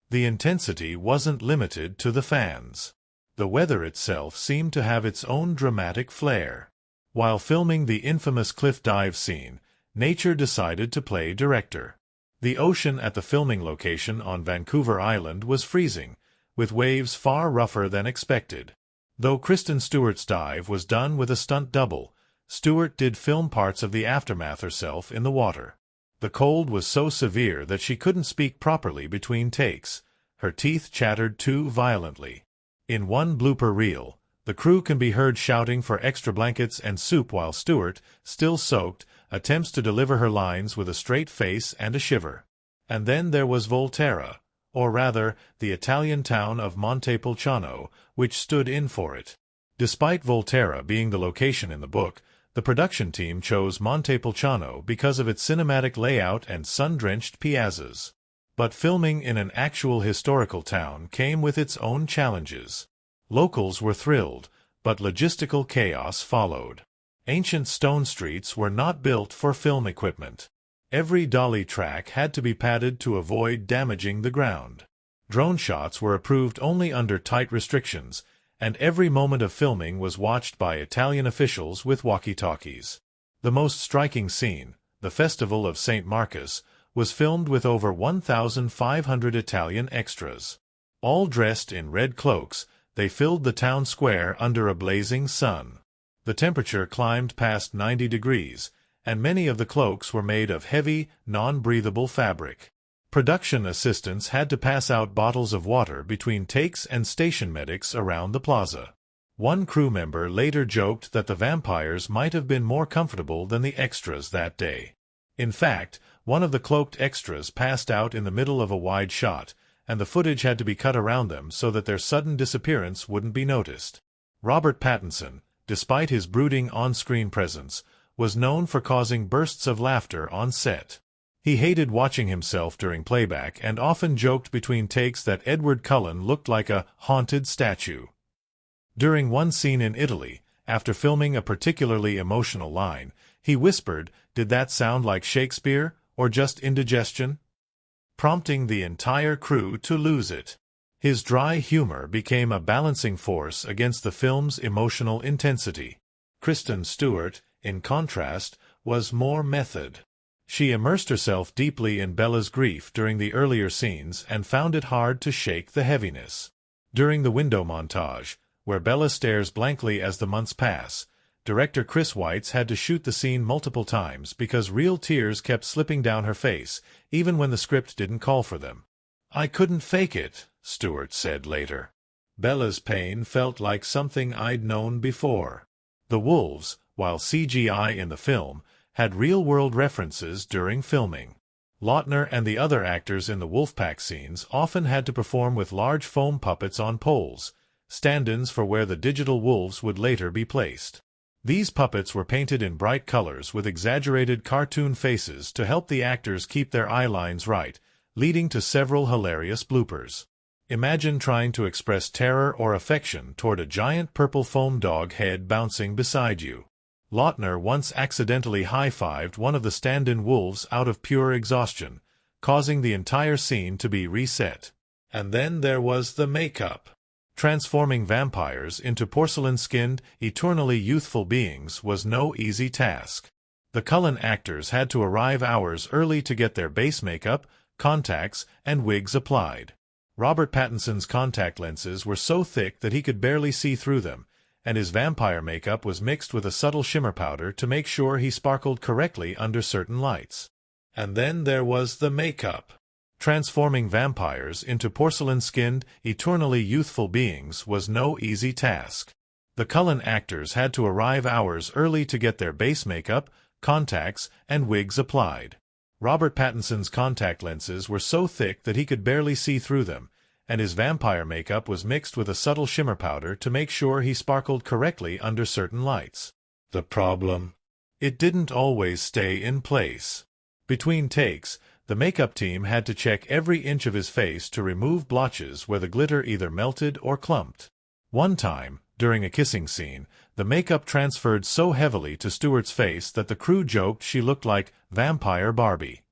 The intensity wasn't limited to the fans. The weather itself seemed to have its own dramatic flair. While filming the infamous cliff dive scene, nature decided to play director. The ocean at the filming location on Vancouver Island was freezing, with waves far rougher than expected. Though Kristen Stewart's dive was done with a stunt double, Stewart did film parts of the aftermath herself in the water. The cold was so severe that she couldn't speak properly between takes. Her teeth chattered too violently. In one blooper reel, the crew can be heard shouting for extra blankets and soup while Stewart, still soaked, attempts to deliver her lines with a straight face and a shiver. And then there was Volterra, or rather, the Italian town of Montepulciano, which stood in for it. Despite Volterra being the location in the book, the production team chose Montepulciano because of its cinematic layout and sun-drenched piazzas. But filming in an actual historical town came with its own challenges. Locals were thrilled, but logistical chaos followed. Ancient stone streets were not built for film equipment. Every dolly track had to be padded to avoid damaging the ground. Drone shots were approved only under tight restrictions, and every moment of filming was watched by Italian officials with walkie-talkies. The most striking scene, the Festival of St. Marcus, was filmed with over 1,500 Italian extras. All dressed in red cloaks, they filled the town square under a blazing sun. The temperature climbed past 90 degrees, and many of the cloaks were made of heavy, non-breathable fabric. Production assistants had to pass out bottles of water between takes and station medics around the plaza. One crew member later joked that the vampires might have been more comfortable than the extras that day. In fact, one of the cloaked extras passed out in the middle of a wide shot, and the footage had to be cut around them so that their sudden disappearance wouldn't be noticed. Robert Pattinson, despite his brooding on-screen presence, was known for causing bursts of laughter on set. He hated watching himself during playback and often joked between takes that Edward Cullen looked like a haunted statue. During one scene in Italy, after filming a particularly emotional line, he whispered, "Did that sound like Shakespeare, or just indigestion?" prompting the entire crew to lose it. His dry humor became a balancing force against the film's emotional intensity. Kristen Stewart, in contrast, was more method. She immersed herself deeply in Bella's grief during the earlier scenes and found it hard to shake the heaviness. During the window montage, where Bella stares blankly as the months pass, director Chris Weitz had to shoot the scene multiple times because real tears kept slipping down her face, even when the script didn't call for them. "I couldn't fake it," Stewart said later. "Bella's pain felt like something I'd known before." The wolves, while CGI in the film, had real-world references during filming. Lautner and the other actors in the Wolfpack scenes often had to perform with large foam puppets on poles, stand-ins for where the digital wolves would later be placed. These puppets were painted in bright colors with exaggerated cartoon faces to help the actors keep their eye lines right, leading to several hilarious bloopers. Imagine trying to express terror or affection toward a giant purple foam dog head bouncing beside you. Lautner once accidentally high-fived one of the stand-in wolves out of pure exhaustion, causing the entire scene to be reset. And then there was the makeup. Transforming vampires into porcelain-skinned, eternally youthful beings was no easy task. The Cullen actors had to arrive hours early to get their base makeup, contacts, and wigs applied. Robert Pattinson's contact lenses were so thick that he could barely see through them, and his vampire makeup was mixed with a subtle shimmer powder to make sure he sparkled correctly under certain lights. And then there was the makeup. Transforming vampires into porcelain-skinned, eternally youthful beings was no easy task. The Cullen actors had to arrive hours early to get their base makeup, contacts, and wigs applied. Robert Pattinson's contact lenses were so thick that he could barely see through them, and his vampire makeup was mixed with a subtle shimmer powder to make sure he sparkled correctly under certain lights. The problem? It didn't always stay in place. Between takes, the makeup team had to check every inch of his face to remove blotches where the glitter either melted or clumped. One time, during a kissing scene, the makeup transferred so heavily to Stewart's face that the crew joked she looked like Vampire Barbie.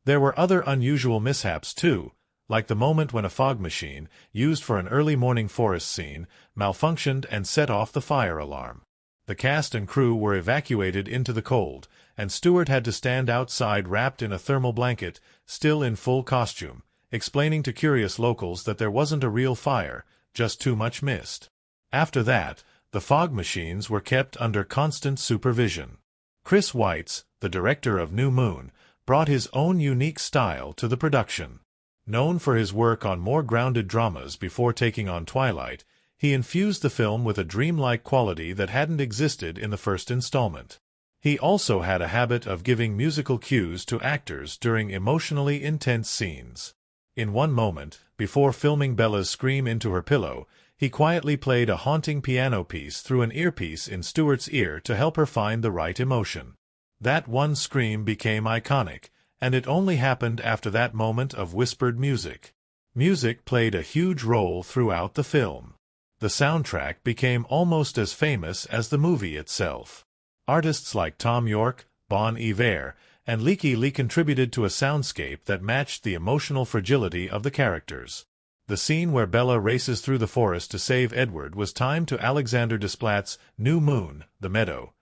There were other unusual mishaps too, like the moment when a fog machine, used for an early morning forest scene, malfunctioned and set off the fire alarm. The cast and crew were evacuated into the cold, and Stewart had to stand outside wrapped in a thermal blanket, still in full costume, explaining to curious locals that there wasn't a real fire, just too much mist. After that, the fog machines were kept under constant supervision. Chris Weitz, the director of New Moon, brought his own unique style to the production. Known for his work on more grounded dramas before taking on Twilight, he infused the film with a dreamlike quality that hadn't existed in the first installment. He also had a habit of giving musical cues to actors during emotionally intense scenes. In one moment, before filming Bella's scream into her pillow, he quietly played a haunting piano piece through an earpiece in Stewart's ear to help her find the right emotion. That one scream became iconic, and it only happened after that moment of whispered music. Music played a huge role throughout the film. The soundtrack became almost as famous as the movie itself. Artists like Tom York, Bon Iver, and Leaky Lee contributed to a soundscape that matched the emotional fragility of the characters. The scene where Bella races through the forest to save Edward was timed to Alexander Desplat's New Moon, The Meadow,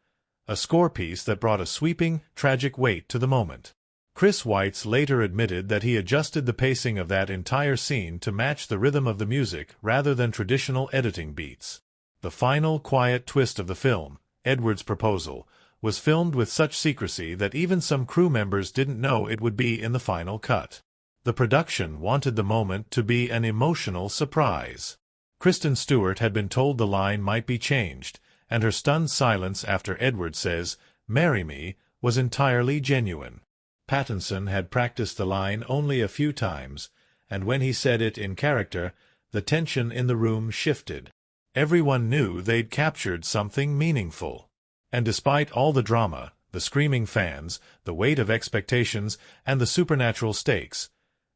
a score piece that brought a sweeping, tragic weight to the moment. Chris Weitz later admitted that he adjusted the pacing of that entire scene to match the rhythm of the music rather than traditional editing beats. The final, quiet twist of the film, Edward's proposal, was filmed with such secrecy that even some crew members didn't know it would be in the final cut. The production wanted the moment to be an emotional surprise. Kristen Stewart had been told the line might be changed, and her stunned silence after Edward says, "Marry me," was entirely genuine. Pattinson had practiced the line only a few times, and when he said it in character, the tension in the room shifted. Everyone knew they'd captured something meaningful. And despite all the drama, the screaming fans, the weight of expectations, and the supernatural stakes,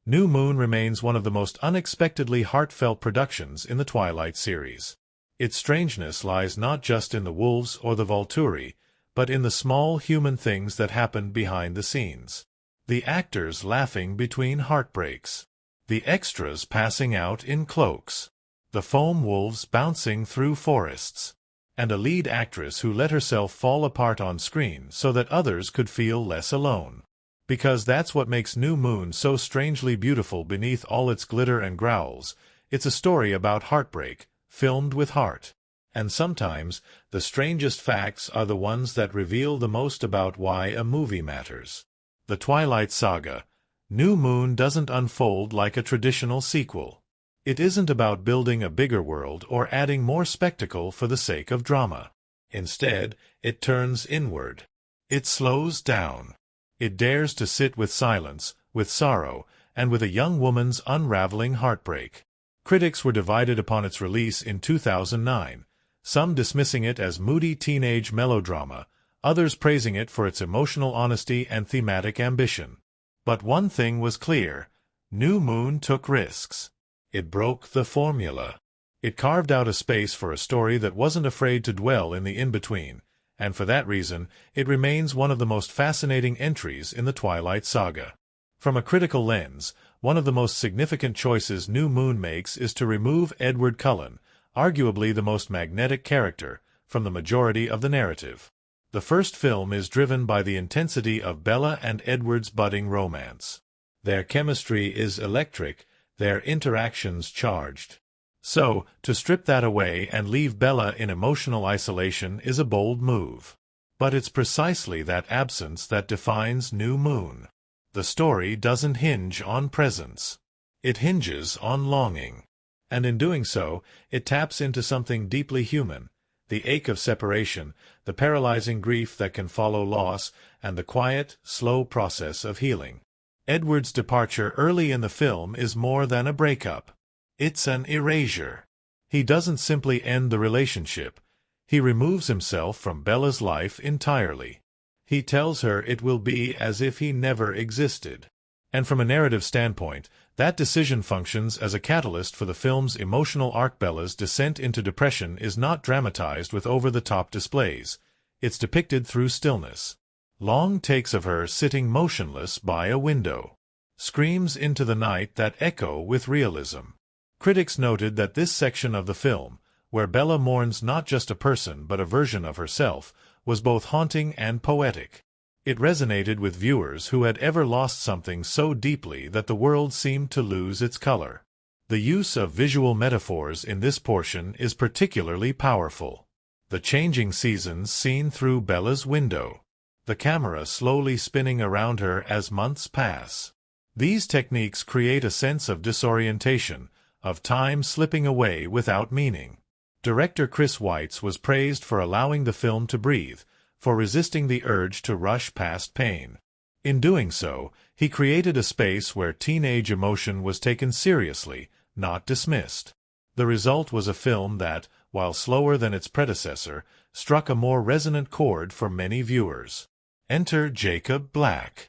New Moon remains one of the most unexpectedly heartfelt productions in the Twilight series. Its strangeness lies not just in the wolves or the Volturi, but in the small human things that happen behind the scenes. The actors laughing between heartbreaks. The extras passing out in cloaks. The foam wolves bouncing through forests. And a lead actress who let herself fall apart on screen so that others could feel less alone. Because that's what makes New Moon so strangely beautiful beneath all its glitter and growls. It's a story about heartbreak, filmed with heart. And sometimes, the strangest facts are the ones that reveal the most about why a movie matters. The Twilight Saga, New Moon doesn't unfold like a traditional sequel. It isn't about building a bigger world or adding more spectacle for the sake of drama. Instead, it turns inward. It slows down. It dares to sit with silence, with sorrow, and with a young woman's unraveling heartbreak. Critics were divided upon its release in 2009, some dismissing it as moody teenage melodrama, others praising it for its emotional honesty and thematic ambition. But one thing was clear: New Moon took risks. It broke the formula. It carved out a space for a story that wasn't afraid to dwell in the in-between, and for that reason, it remains one of the most fascinating entries in the Twilight Saga. From a critical lens, one of the most significant choices New Moon makes is to remove Edward Cullen, arguably the most magnetic character, from the majority of the narrative. The first film is driven by the intensity of Bella and Edward's budding romance. Their chemistry is electric, their interactions charged. So, to strip that away and leave Bella in emotional isolation is a bold move. But it's precisely that absence that defines New Moon. The story doesn't hinge on presence. It hinges on longing. And in doing so, it taps into something deeply human: the ache of separation, the paralyzing grief that can follow loss, and the quiet, slow process of healing. Edward's departure early in the film is more than a breakup. It's an erasure. He doesn't simply end the relationship. He removes himself from Bella's life entirely. He tells her it will be as if he never existed. And from a narrative standpoint, that decision functions as a catalyst for the film's emotional arc. Bella's descent into depression is not dramatized with over-the-top displays. It's depicted through stillness. Long takes of her sitting motionless by a window. Screams into the night that echo with realism. Critics noted that this section of the film, where Bella mourns not just a person but a version of herself, was both haunting and poetic. It resonated with viewers who had ever lost something so deeply that the world seemed to lose its color. The use of visual metaphors in this portion is particularly powerful. The changing seasons seen through Bella's window. The camera slowly spinning around her as months pass. These techniques create a sense of disorientation, of time slipping away without meaning. Director Chris Weitz was praised for allowing the film to breathe, for resisting the urge to rush past pain. In doing so, he created a space where teenage emotion was taken seriously, not dismissed. The result was a film that, while slower than its predecessor, struck a more resonant chord for many viewers. Enter Jacob Black.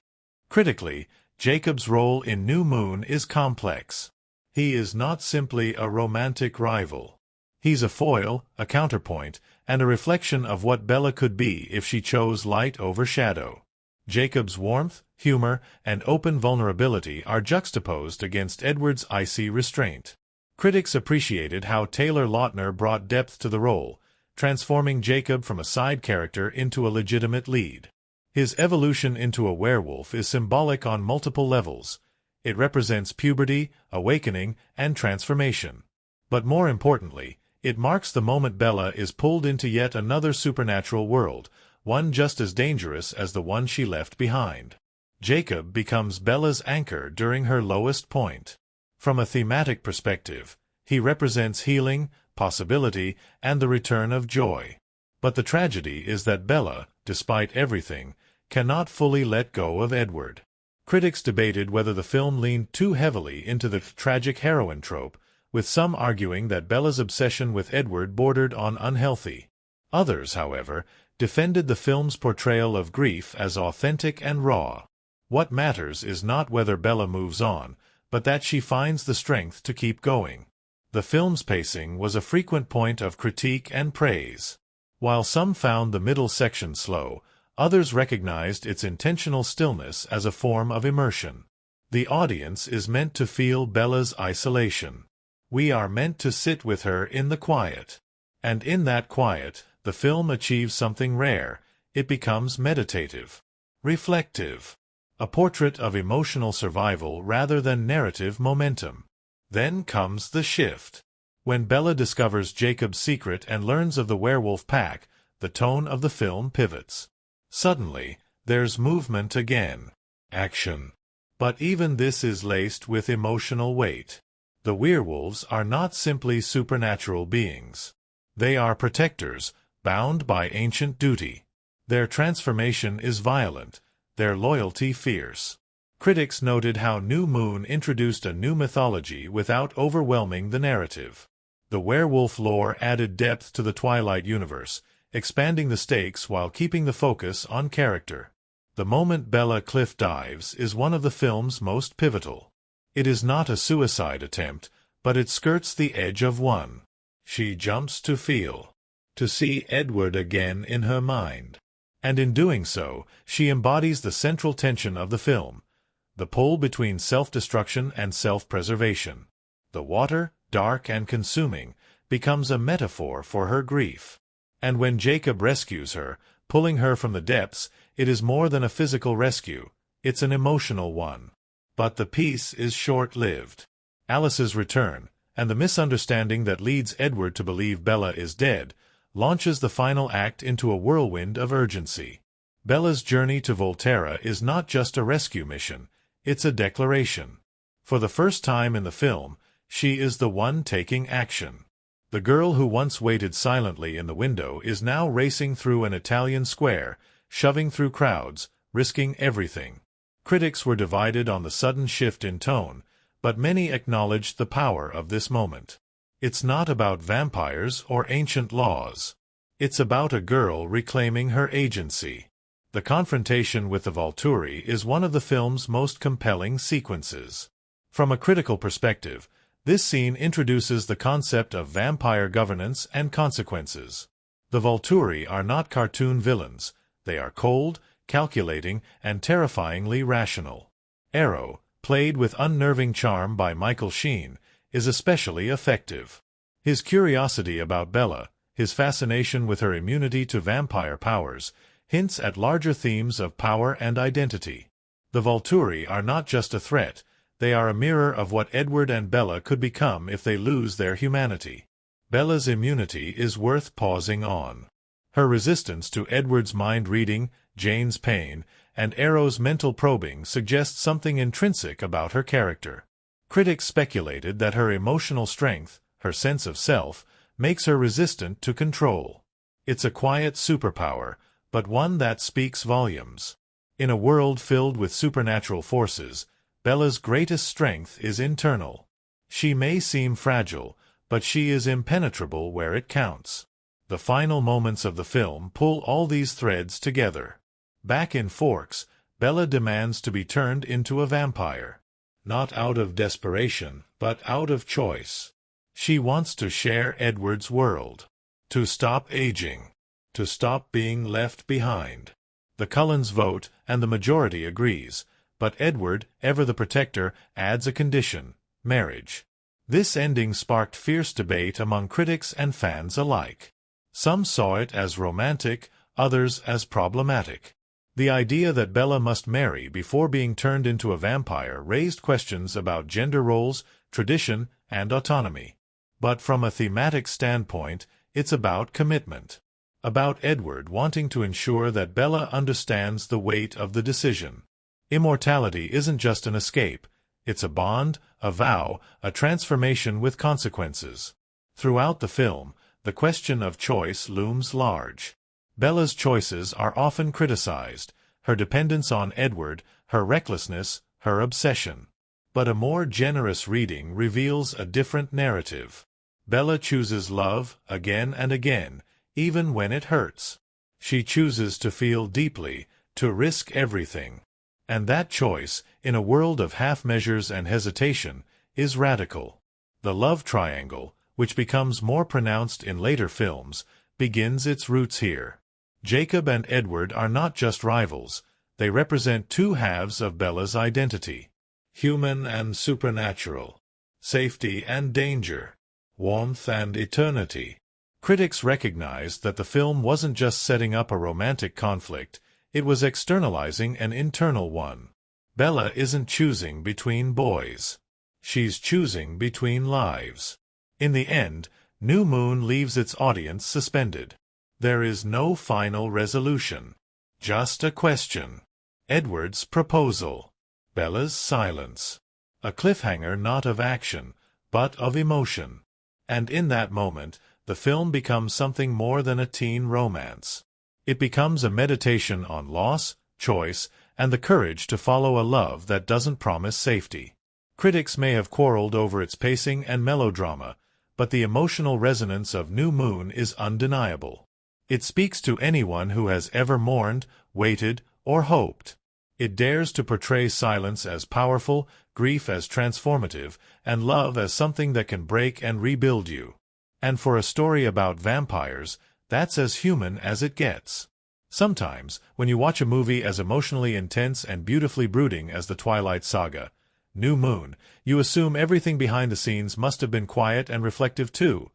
Critically, Jacob's role in New Moon is complex. He is not simply a romantic rival. He's a foil, a counterpoint, and a reflection of what Bella could be if she chose light over shadow. Jacob's warmth, humor, and open vulnerability are juxtaposed against Edward's icy restraint. Critics appreciated how Taylor Lautner brought depth to the role, transforming Jacob from a side character into a legitimate lead. His evolution into a werewolf is symbolic on multiple levels. It represents puberty, awakening, and transformation. But more importantly, it marks the moment Bella is pulled into yet another supernatural world, one just as dangerous as the one she left behind. Jacob becomes Bella's anchor during her lowest point. From a thematic perspective, he represents healing, possibility, and the return of joy. But the tragedy is that Bella, despite everything, cannot fully let go of Edward. Critics debated whether the film leaned too heavily into the tragic heroine trope, with some arguing that Bella's obsession with Edward bordered on unhealthy. Others, however, defended the film's portrayal of grief as authentic and raw. What matters is not whether Bella moves on, but that she finds the strength to keep going. The film's pacing was a frequent point of critique and praise. While some found the middle section slow, others recognized its intentional stillness as a form of immersion. The audience is meant to feel Bella's isolation. We are meant to sit with her in the quiet. And in that quiet, the film achieves something rare. It becomes meditative, reflective, a portrait of emotional survival rather than narrative momentum. Then comes the shift. When Bella discovers Jacob's secret and learns of the werewolf pack, the tone of the film pivots. Suddenly, there's movement again. Action. But even this is laced with emotional weight. The werewolves are not simply supernatural beings. They are protectors, bound by ancient duty. Their transformation is violent, their loyalty fierce. Critics noted how New Moon introduced a new mythology without overwhelming the narrative. The werewolf lore added depth to the Twilight universe, expanding the stakes while keeping the focus on character. The moment Bella cliff dives is one of the film's most pivotal. It is not a suicide attempt, but it skirts the edge of one. She jumps to see Edward again in her mind. And in doing so, she embodies the central tension of the film, the pull between self-destruction and self-preservation. The water, dark and consuming, becomes a metaphor for her grief. And when Jacob rescues her, pulling her from the depths, it is more than a physical rescue, it's an emotional one. But the peace is short-lived. Alice's return, and the misunderstanding that leads Edward to believe Bella is dead, launches the final act into a whirlwind of urgency. Bella's journey to Volterra is not just a rescue mission, it's a declaration. For the first time in the film, she is the one taking action. The girl who once waited silently in the window is now racing through an Italian square, shoving through crowds, risking everything. Critics were divided on the sudden shift in tone, but many acknowledged the power of this moment. It's not about vampires or ancient laws. It's about a girl reclaiming her agency. The confrontation with the Volturi is one of the film's most compelling sequences. From a critical perspective, this scene introduces the concept of vampire governance and consequences. The Volturi are not cartoon villains. They are cold, calculating, and terrifyingly rational. Arrow, played with unnerving charm by Michael Sheen, is especially effective. His curiosity about Bella, his fascination with her immunity to vampire powers, hints at larger themes of power and identity. The Volturi are not just a threat, they are a mirror of what Edward and Bella could become if they lose their humanity. Bella's immunity is worth pausing on. Her resistance to Edward's mind-reading, Jane's pain, and Arrow's mental probing suggests something intrinsic about her character. Critics speculated that her emotional strength, her sense of self, makes her resistant to control. It's a quiet superpower, but one that speaks volumes. In a world filled with supernatural forces, Bella's greatest strength is internal. She may seem fragile, but she is impenetrable where it counts. The final moments of the film pull all these threads together. Back in Forks, Bella demands to be turned into a vampire. Not out of desperation, but out of choice. She wants to share Edward's world. To stop aging. To stop being left behind. The Cullens vote, and the majority agrees, but Edward, ever the protector, adds a condition: marriage. This ending sparked fierce debate among critics and fans alike. Some saw it as romantic, others as problematic. The idea that Bella must marry before being turned into a vampire raised questions about gender roles, tradition, and autonomy. But from a thematic standpoint, it's about commitment. About Edward wanting to ensure that Bella understands the weight of the decision. Immortality isn't just an escape. It's a bond, a vow, a transformation with consequences. Throughout the film, the question of choice looms large. Bella's choices are often criticized, her dependence on Edward, her recklessness, her obsession. But a more generous reading reveals a different narrative. Bella chooses love again and again, even when it hurts. She chooses to feel deeply, to risk everything. And that choice, in a world of half-measures and hesitation, is radical. The love triangle, which becomes more pronounced in later films, begins its roots here. Jacob and Edward are not just rivals, they represent two halves of Bella's identity. Human and supernatural. Safety and danger. Warmth and eternity. Critics recognized that the film wasn't just setting up a romantic conflict, it was externalizing an internal one. Bella isn't choosing between boys. She's choosing between lives. In the end, New Moon leaves its audience suspended. There is no final resolution. Just a question. Edward's proposal. Bella's silence. A cliffhanger not of action, but of emotion. And in that moment, the film becomes something more than a teen romance. It becomes a meditation on loss, choice, and the courage to follow a love that doesn't promise safety. Critics may have quarreled over its pacing and melodrama, but the emotional resonance of New Moon is undeniable. It speaks to anyone who has ever mourned, waited, or hoped. It dares to portray silence as powerful, grief as transformative, and love as something that can break and rebuild you. And for a story about vampires, that's as human as it gets. Sometimes, when you watch a movie as emotionally intense and beautifully brooding as the Twilight Saga, New Moon, you assume everything behind the scenes must have been quiet and reflective too.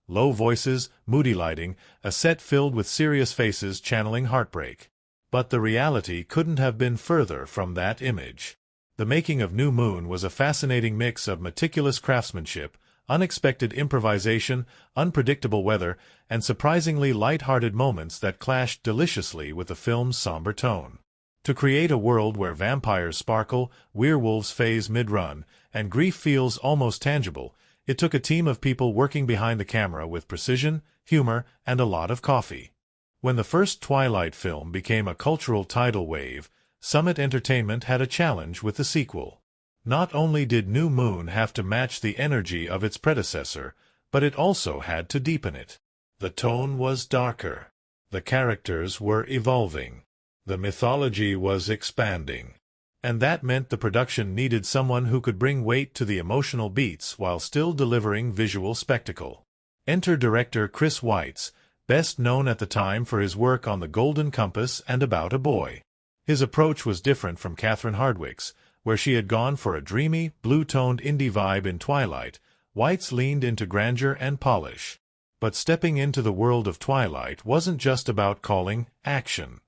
Low voices, moody lighting, a set filled with serious faces channeling heartbreak. But the reality couldn't have been further from that image. The making of New Moon was a fascinating mix of meticulous craftsmanship, unexpected improvisation, unpredictable weather, and surprisingly light-hearted moments that clashed deliciously with the film's somber tone. To create a world where vampires sparkle, werewolves phase mid-run, and grief feels almost tangible, it took a team of people working behind the camera with precision, humor, and a lot of coffee. When the first Twilight film became a cultural tidal wave, Summit Entertainment had a challenge with the sequel. Not only did New Moon have to match the energy of its predecessor, but it also had to deepen it. The tone was darker. The characters were evolving. The mythology was expanding. And that meant the production needed someone who could bring weight to the emotional beats while still delivering visual spectacle. Enter director Chris Weitz, best known at the time for his work on The Golden Compass and About a Boy. His approach was different from Catherine Hardwicke's, where she had gone for a dreamy, blue-toned indie vibe in Twilight. Weitz leaned into grandeur and polish. But stepping into the world of Twilight wasn't just about calling action.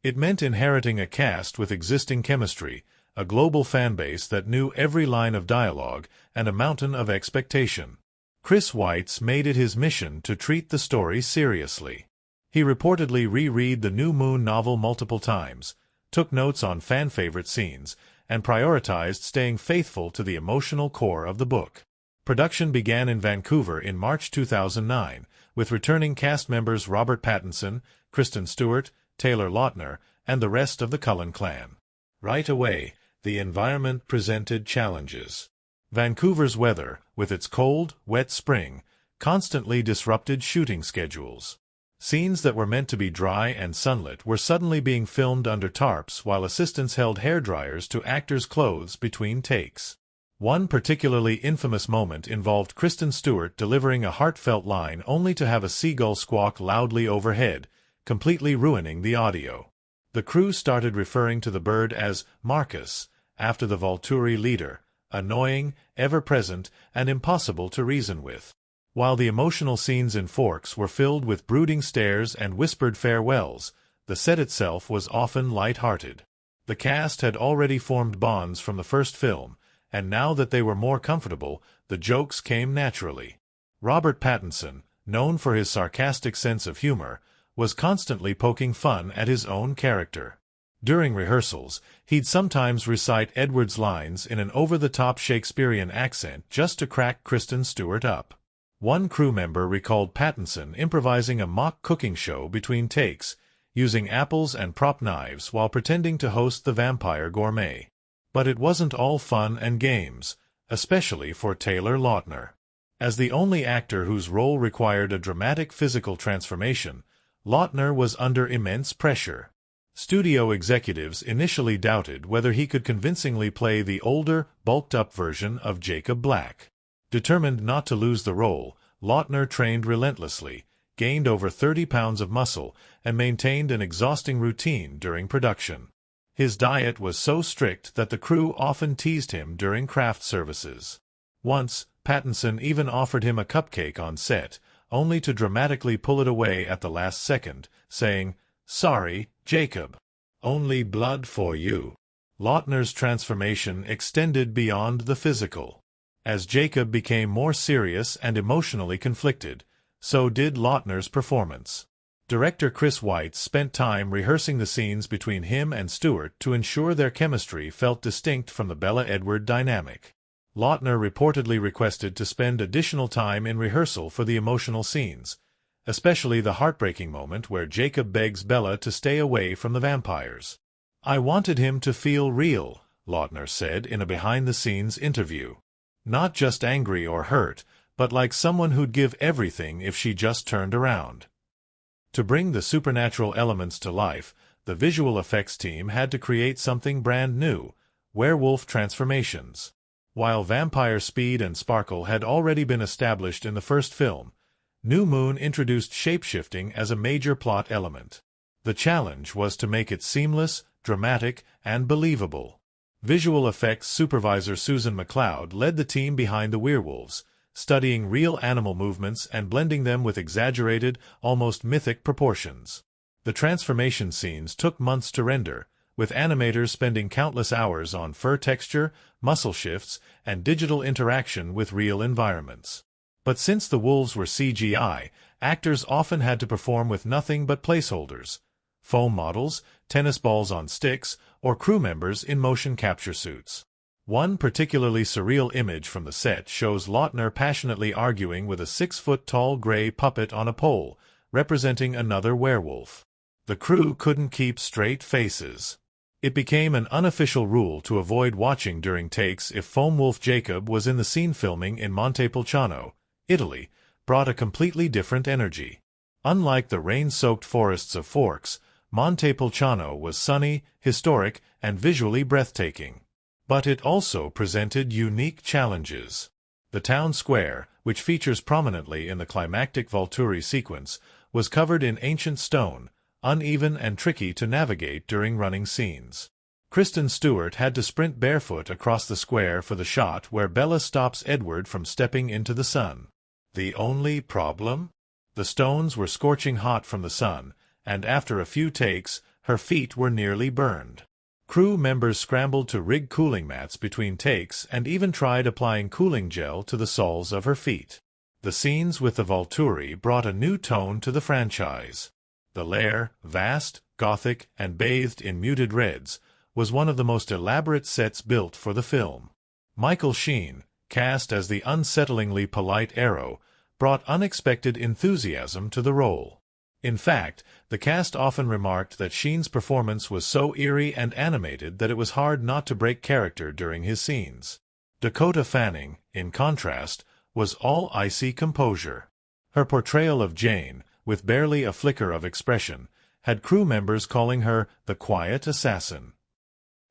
It meant inheriting a cast with existing chemistry, a global fanbase that knew every line of dialogue, and a mountain of expectation. Chris Weitz made it his mission to treat the story seriously. He reportedly reread the New Moon novel multiple times, took notes on fan-favorite scenes, and prioritized staying faithful to the emotional core of the book. Production began in Vancouver in March 2009, with returning cast members Robert Pattinson, Kristen Stewart, Taylor Lautner, and the rest of the Cullen clan. Right away, the environment presented challenges. Vancouver's weather, with its cold, wet spring, constantly disrupted shooting schedules. Scenes that were meant to be dry and sunlit were suddenly being filmed under tarps while assistants held hairdryers to actors' clothes between takes. One particularly infamous moment involved Kristen Stewart delivering a heartfelt line only to have a seagull squawk loudly overhead, completely ruining the audio. The crew started referring to the bird as Marcus, after the Volturi leader, annoying, ever-present, and impossible to reason with. While the emotional scenes in Forks were filled with brooding stares and whispered farewells, the set itself was often light-hearted. The cast had already formed bonds from the first film, and now that they were more comfortable, the jokes came naturally. Robert Pattinson, known for his sarcastic sense of humor, was constantly poking fun at his own character. During rehearsals, he'd sometimes recite Edward's lines in an over-the-top Shakespearean accent just to crack Kristen Stewart up. One crew member recalled Pattinson improvising a mock cooking show between takes, using apples and prop knives while pretending to host the vampire gourmet. But it wasn't all fun and games, especially for Taylor Lautner. As the only actor whose role required a dramatic physical transformation, Lautner was under immense pressure. Studio executives initially doubted whether he could convincingly play the older, bulked-up version of Jacob Black. Determined not to lose the role, Lautner trained relentlessly, gained over 30 pounds of muscle, and maintained an exhausting routine during production. His diet was so strict that the crew often teased him during craft services. Once, Pattinson even offered him a cupcake on set, only to dramatically pull it away at the last second, saying, "Sorry, Jacob. Only blood for you." Lautner's transformation extended beyond the physical. As Jacob became more serious and emotionally conflicted, so did Lautner's performance. Director Chris Weitz spent time rehearsing the scenes between him and Stewart to ensure their chemistry felt distinct from the Bella-Edward dynamic. Lautner reportedly requested to spend additional time in rehearsal for the emotional scenes, especially the heartbreaking moment where Jacob begs Bella to stay away from the vampires. "I wanted him to feel real," Lautner said in a behind-the-scenes interview. "Not just angry or hurt, but like someone who'd give everything if she just turned around." To bring the supernatural elements to life, the visual effects team had to create something brand new: werewolf transformations. While vampire speed and sparkle had already been established in the first film, New Moon introduced shape-shifting as a major plot element. The challenge was to make it seamless, dramatic, and believable. Visual effects supervisor Susan McLeod led the team behind the werewolves, studying real animal movements and blending them with exaggerated, almost mythic proportions. The transformation scenes took months to render, with animators spending countless hours on fur texture, muscle shifts, and digital interaction with real environments. But since the wolves were CGI, actors often had to perform with nothing but placeholders: foam models, tennis balls on sticks, or crew members in motion capture suits. One particularly surreal image from the set shows Lautner passionately arguing with a 6-foot-tall gray puppet on a pole, representing another werewolf. The crew couldn't keep straight faces. It became an unofficial rule to avoid watching during takes if Foam Wolf Jacob was in the scene. Filming in Montepulciano, Italy, brought a completely different energy. Unlike the rain-soaked forests of Forks, Montepulciano was sunny, historic, and visually breathtaking. But it also presented unique challenges. The town square, which features prominently in the climactic Volturi sequence, was covered in ancient stone, uneven and tricky to navigate during running scenes. Kristen Stewart had to sprint barefoot across the square for the shot where Bella stops Edward from stepping into the sun. The only problem? The stones were scorching hot from the sun, and after a few takes, her feet were nearly burned. Crew members scrambled to rig cooling mats between takes and even tried applying cooling gel to the soles of her feet. The scenes with the Volturi brought a new tone to the franchise. The lair, vast, gothic, and bathed in muted reds, was one of the most elaborate sets built for the film. Michael Sheen, cast as the unsettlingly polite Arrow, brought unexpected enthusiasm to the role. In fact, the cast often remarked that Sheen's performance was so eerie and animated that it was hard not to break character during his scenes. Dakota Fanning, in contrast, was all icy composure. Her portrayal of Jane, with barely a flicker of expression, had crew members calling her the quiet assassin.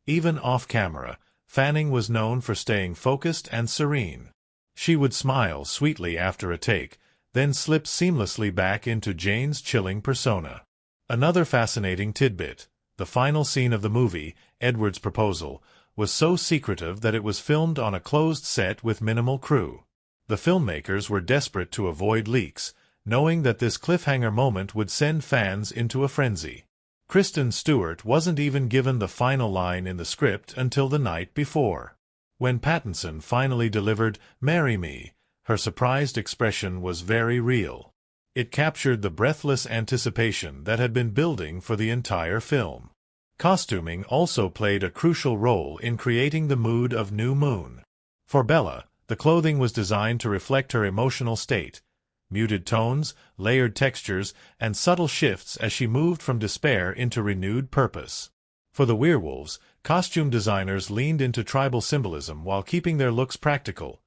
Even off-camera, Fanning was known for staying focused and serene. She would smile sweetly after a take, then slip seamlessly back into Jane's chilling persona. Another fascinating tidbit: the final scene of the movie, Edward's proposal, was so secretive that it was filmed on a closed set with minimal crew. The filmmakers were desperate to avoid leaks, knowing that this cliffhanger moment would send fans into a frenzy. Kristen Stewart wasn't even given the final line in the script until the night before. When Pattinson finally delivered "Marry Me," her surprised expression was very real. It captured the breathless anticipation that had been building for the entire film. Costuming also played a crucial role in creating the mood of New Moon. For Bella, the clothing was designed to reflect her emotional state. Muted tones, layered textures, and subtle shifts as she moved from despair into renewed purpose. For the werewolves, costume designers leaned into tribal symbolism while keeping their looks practical.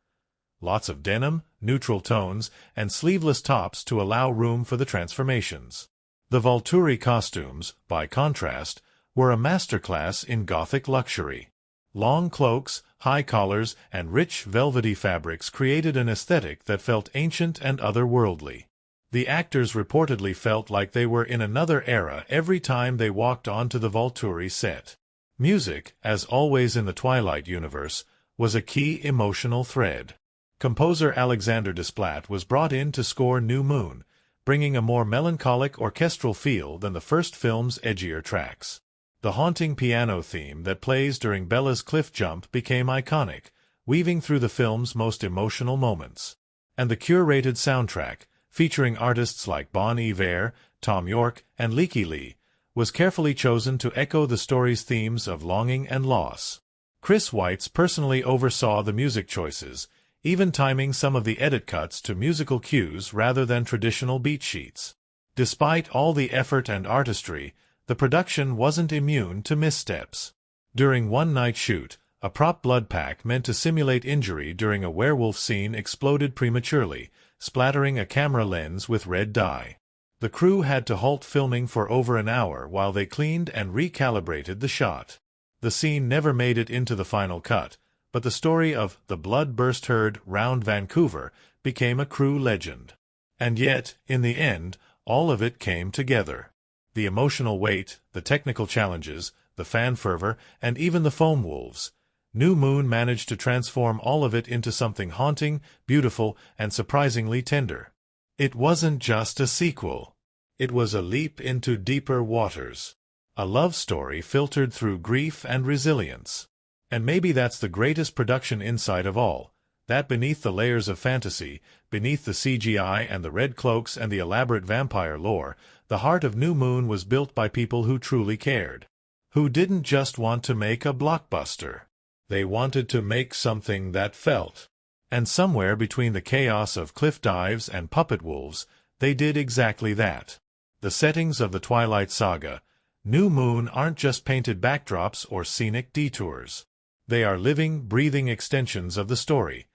Lots of denim, neutral tones, and sleeveless tops to allow room for the transformations. The Volturi costumes, by contrast, were a masterclass in Gothic luxury. Long cloaks, high collars, and rich velvety fabrics created an aesthetic that felt ancient and otherworldly. The actors reportedly felt like they were in another era every time they walked onto the Volturi set. Music, as always in the Twilight universe, was a key emotional thread. Composer Alexander Desplat was brought in to score New Moon, bringing a more melancholic orchestral feel than the first film's edgier tracks. The haunting piano theme that plays during Bella's cliff jump became iconic, weaving through the film's most emotional moments. And the curated soundtrack, featuring artists like Bon Iver, Tom York, and Leaky Lee, was carefully chosen to echo the story's themes of longing and loss. Chris Weitz personally oversaw the music choices, even timing some of the edit cuts to musical cues rather than traditional beat sheets. Despite all the effort and artistry, the production wasn't immune to missteps. During one night shoot, a prop blood pack meant to simulate injury during a werewolf scene exploded prematurely, splattering a camera lens with red dye. The crew had to halt filming for over an hour while they cleaned and recalibrated the shot. The scene never made it into the final cut, but the story of the blood-burst herd round Vancouver became a crew legend. And yet, in the end, all of it came together. The emotional weight, the technical challenges, the fan fervor, and even the foam wolves. New Moon managed to transform all of it into something haunting, beautiful, and surprisingly tender. It wasn't just a sequel. It was a leap into deeper waters. A love story filtered through grief and resilience. And maybe that's the greatest production insight of all, that beneath the layers of fantasy, beneath the CGI and the red cloaks and the elaborate vampire lore, the heart of New Moon was built by people who truly cared. Who didn't just want to make a blockbuster. They wanted to make something that felt. And somewhere between the chaos of cliff dives and puppet wolves, they did exactly that. The settings of the Twilight Saga, New Moon, aren't just painted backdrops or scenic detours. They are living, breathing extensions of the story.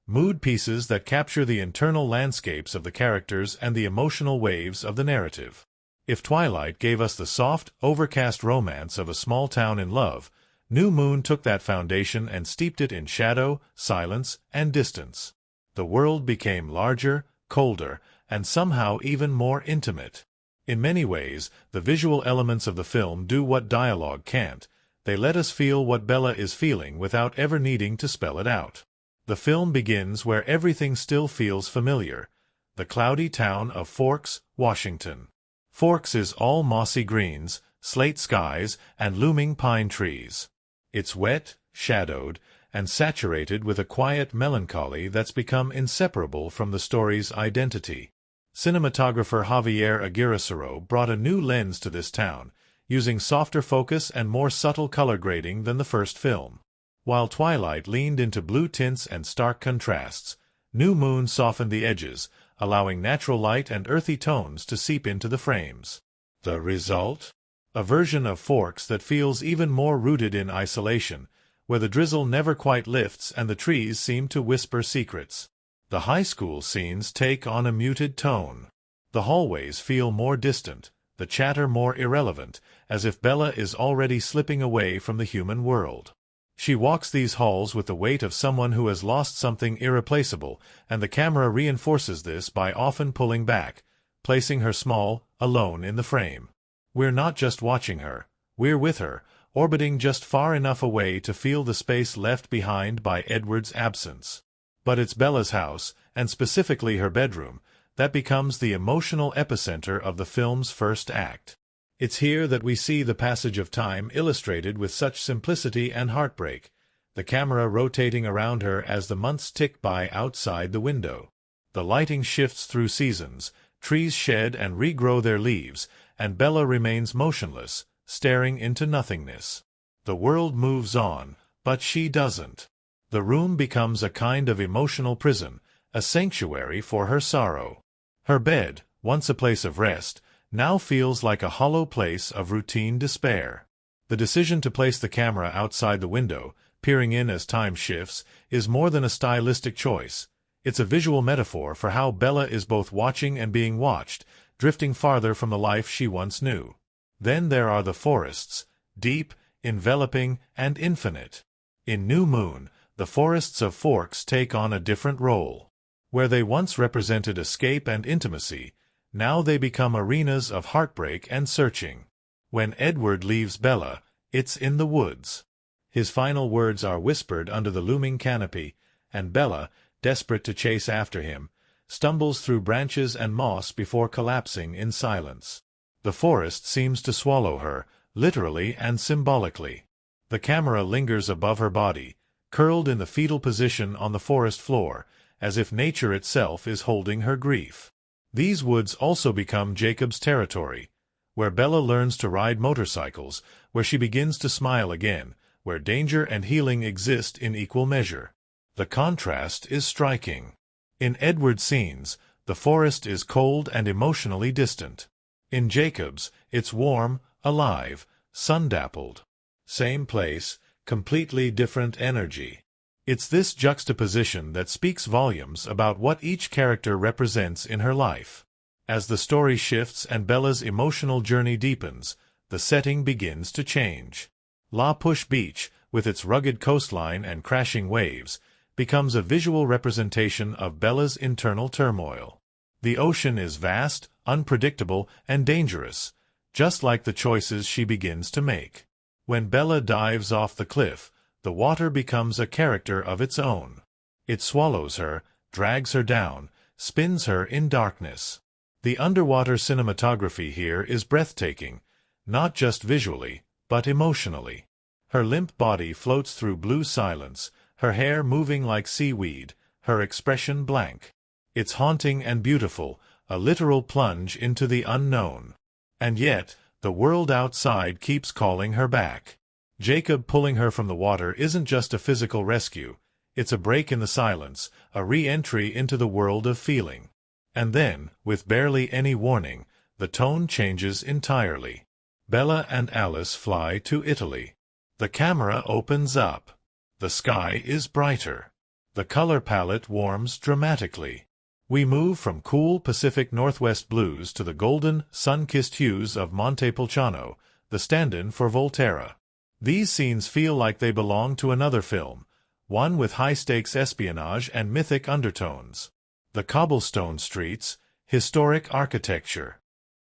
Mood pieces that capture the internal landscapes of the characters and the emotional waves of the narrative. If Twilight gave us the soft, overcast romance of a small town in love, New Moon took that foundation and steeped it in shadow, silence, and distance. The world became larger, colder, and somehow even more intimate. In many ways, the visual elements of the film do what dialogue can't. They let us feel what Bella is feeling without ever needing to spell it out. The film begins where everything still feels familiar, the cloudy town of Forks, Washington. Forks is all mossy greens, slate skies, and looming pine trees. It's wet, shadowed, and saturated with a quiet melancholy that's become inseparable from the story's identity. Cinematographer Javier Aguirre brought a new lens to this town, using softer focus and more subtle color grading than the first film. While Twilight leaned into blue tints and stark contrasts, New Moon softened the edges, allowing natural light and earthy tones to seep into the frames. The result? A version of Forks that feels even more rooted in isolation, where the drizzle never quite lifts and the trees seem to whisper secrets. The high school scenes take on a muted tone. The hallways feel more distant, the chatter more irrelevant, as if Bella is already slipping away from the human world. She walks these halls with the weight of someone who has lost something irreplaceable, and the camera reinforces this by often pulling back, placing her small, alone in the frame. We're not just watching her, we're with her, orbiting just far enough away to feel the space left behind by Edward's absence. But it's Bella's house, and specifically her bedroom, that becomes the emotional epicenter of the film's first act. It's here that we see the passage of time illustrated with such simplicity and heartbreak, the camera rotating around her as the months tick by outside the window. The lighting shifts through seasons, trees shed and regrow their leaves, and Bella remains motionless, staring into nothingness. The world moves on, but she doesn't. The room becomes a kind of emotional prison, a sanctuary for her sorrow. Her bed, once a place of rest, now feels like a hollow place of routine despair. The decision to place the camera outside the window, peering in as time shifts, is more than a stylistic choice. It's a visual metaphor for how Bella is both watching and being watched, drifting farther from the life she once knew. Then there are the forests, deep, enveloping, and infinite. In New Moon, the forests of Forks take on a different role. Where they once represented escape and intimacy, now they become arenas of heartbreak and searching. When Edward leaves Bella, it's in the woods. His final words are whispered under the looming canopy, and Bella, desperate to chase after him, stumbles through branches and moss before collapsing in silence. The forest seems to swallow her, literally and symbolically. The camera lingers above her body, curled in the fetal position on the forest floor, as if nature itself is holding her grief. These woods also become Jacob's territory, where Bella learns to ride motorcycles, where she begins to smile again, where danger and healing exist in equal measure. The contrast is striking. In Edward's scenes, the forest is cold and emotionally distant. In Jacob's, it's warm, alive, sun-dappled. Same place, completely different energy. It's this juxtaposition that speaks volumes about what each character represents in her life. As the story shifts and Bella's emotional journey deepens, the setting begins to change. La Push Beach, with its rugged coastline and crashing waves, becomes a visual representation of Bella's internal turmoil. The ocean is vast, unpredictable, and dangerous, just like the choices she begins to make. When Bella dives off the cliff, the water becomes a character of its own. It swallows her, drags her down, spins her in darkness. The underwater cinematography here is breathtaking, not just visually, but emotionally. Her limp body floats through blue silence, her hair moving like seaweed, her expression blank. It's haunting and beautiful, a literal plunge into the unknown. And yet, the world outside keeps calling her back. Jacob pulling her from the water isn't just a physical rescue, it's a break in the silence, a re-entry into the world of feeling. And then, with barely any warning, the tone changes entirely. Bella and Alice fly to Italy. The camera opens up. The sky is brighter. The color palette warms dramatically. We move from cool Pacific Northwest blues to the golden, sun-kissed hues of Montepulciano, the stand-in for Volterra. These scenes feel like they belong to another film, one with high-stakes espionage and mythic undertones. The cobblestone streets, historic architecture.